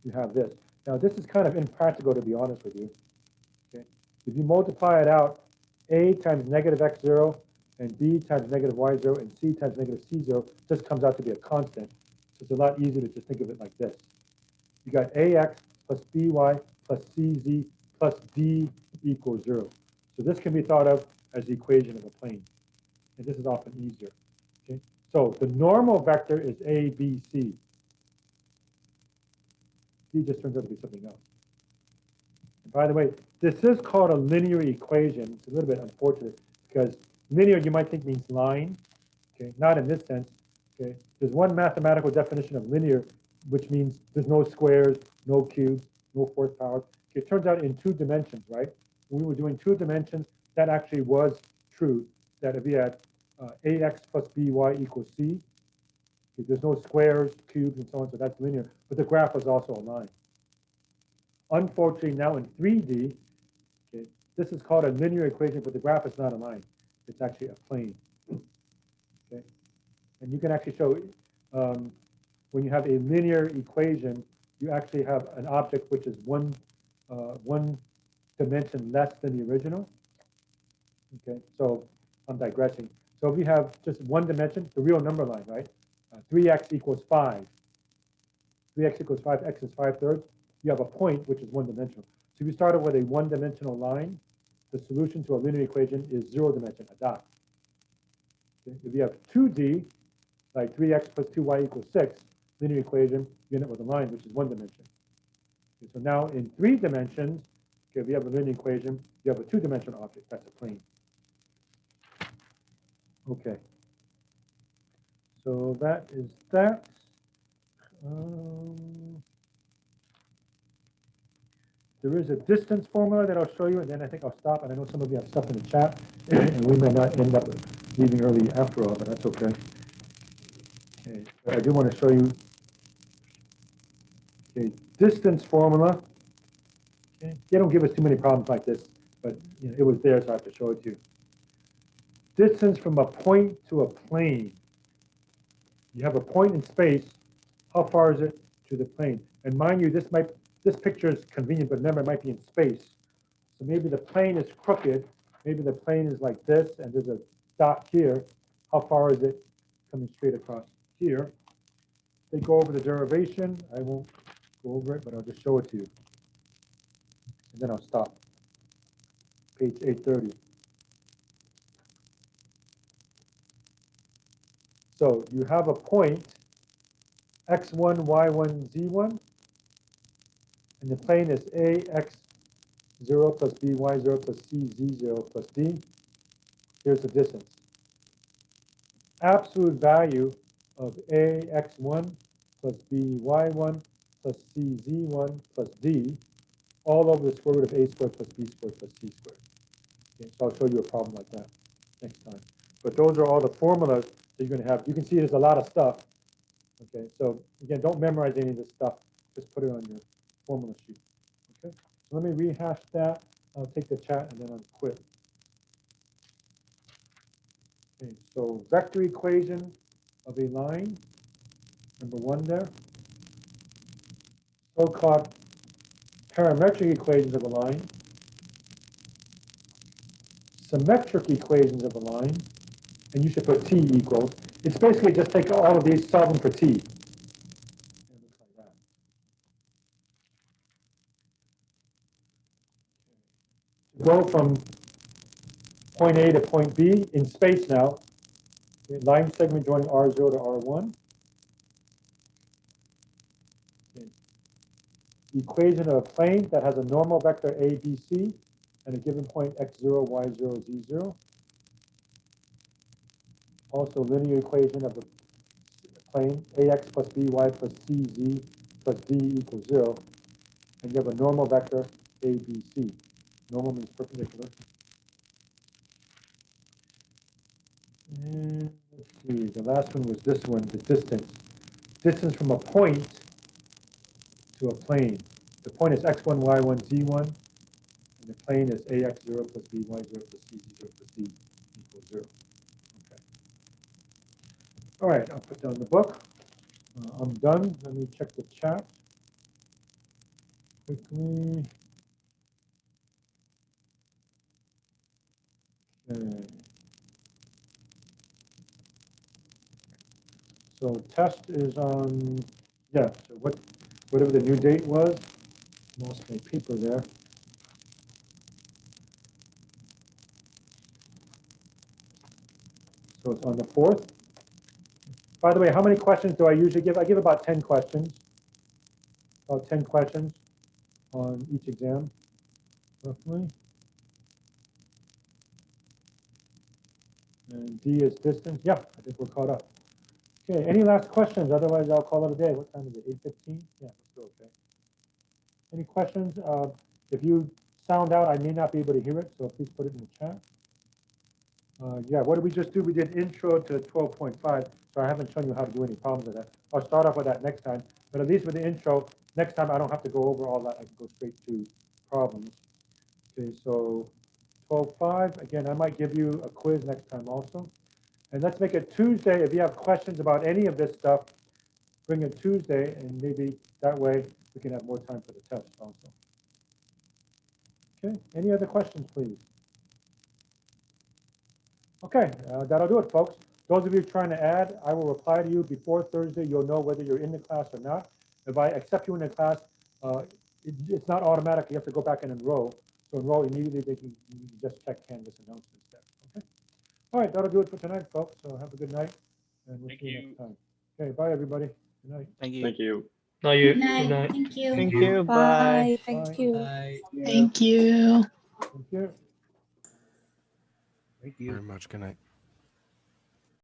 you have this. Now, this is kind of impractical, to be honest with you. Okay? If you multiply it out, A times negative x0 and B times negative y0 and C times negative c0 just comes out to be a constant. So it's a lot easier to just think of it like this. You got AX plus BY plus CZ plus D equals 0. So this can be thought of as the equation of a plane. And this is often easier. Okay? So the normal vector is ABC. D just turns out to be something else. And by the way, this is called a linear equation. It's a little bit unfortunate because linear you might think means line. Okay, not in this sense. Okay, there's one mathematical definition of linear, which means there's no squares, no cubes, no fourth powers. Okay, it turns out in 2 dimensions, right? When we were doing 2 dimensions, that actually was true. That if we had AX plus BY equals C, okay, there's no squares, cubes, and so on, so that's linear. But the graph was also a line. Unfortunately, now in 3D, okay, this is called a linear equation, but the graph is not a line. It's actually a plane. Okay, and you can actually show when you have a linear equation, you actually have an object which is one dimension less than the original. Okay, so I'm digressing. So if you have just one dimension, the real number line, right? 3x equals 5. 3x equals 5, x is 5/3. You have a point which is one-dimensional. So if you started with a one-dimensional line, the solution to a linear equation is 0 dimension, a dot. Okay? If you have 2D, like 3x plus 2y equals 6, linear equation, you end up with a line which is 1 dimension. Okay, so now in 3 dimensions, okay, if you have a linear equation, you have a 2-dimensional object, that's a plane. Okay. So that is that. There is a distance formula that I'll show you, and then I think I'll stop. And I know some of you have stuff in the chat, and we may not end up leaving early after all, but that's okay. Okay, but I do want to show you distance formula. Okay, they don't give us too many problems like this, but you know, it was there, so I have to show it to you. Distance from a point to a plane. You have a point in space. How far is it to the plane? And mind you, this picture is convenient, but remember, it might be in space. So maybe the plane is crooked. Maybe the plane is like this, and there's a dot here. How far is it coming straight across here? They go over the derivation. I won't go over it, but I'll just show it to you. And then I'll stop. Page 830. So you have a point, x1, y1, z1, and the plane is ax0 plus by0 plus cz0 plus d. Here's the distance. Absolute value of ax1 plus by1 plus cz1 plus d, all over the square root of a squared plus b squared plus c squared. Okay, so I'll show you a problem like that next time. But those are all the formulas that you're going to have. You can see there's a lot of stuff. Okay, so again, don't memorize any of this stuff. Just put it on your formula sheet. Okay, so let me rehash that. I'll take the chat and then I'll quit. Okay, so vector equation of a line, number 1 there. So-called parametric equations of a line. Symmetric equations of a line, and you should put t equals. It's basically just take all of these, solve them for t. And it looks like that. Go from point A to point B in space now. Okay, line segment joining R0 to R1. Okay. Equation of a plane that has a normal vector A, B, C, and a given point x0, y0, z0. Also linear equation of the plane ax plus by plus cz plus d equals 0. And you have a normal vector A, B, C. Normal means perpendicular. And let's see, the last one was this one, the distance. Distance from a point to a plane. The point is x1, y1, z1, and the plane is ax0 plus by0 plus cz0 plus d equals 0. Okay. All right, I'll put down the book. I'm done. Let me check the chat quickly. Okay. So test is on, yeah, so whatever the new date was, lost my paper there. So it's on the 4th. By the way, how many questions do I usually give? I give about 10 questions. About 10 questions on each exam, roughly. And D is distance. Yeah, I think we're caught up. Okay, any last questions? Otherwise, I'll call it a day. What time is it? 8:15? Yeah, it's still okay. Any questions? If you sound out, I may not be able to hear it, so please put it in the chat. Yeah, what did we just do? We did intro to 12.5, so I haven't shown you how to do any problems with that. I'll start off with that next time, but at least with the intro, next time I don't have to go over all that. I can go straight to problems. Okay, so 12.5, again, I might give you a quiz next time also. And let's make it Tuesday. If you have questions about any of this stuff, bring it Tuesday, and maybe that way we can have more time for the test also. Okay, any other questions, please? Okay, that'll do it, folks. Those of you trying to add, I will reply to you before Thursday. You'll know whether you're in the class or not. If I accept you in the class, it's not automatic. You have to go back and enroll. So enroll immediately. You can just check Canvas announcements there. Okay. All right, that'll do it for tonight, folks. So have a good night, and we'll see you next time. Okay, bye, everybody. Good night. Thank you. Thank you. Good night. Thank you. Thank you. Bye. Thank Bye. you. Thank you. Thank you. Thank you very much. Good night.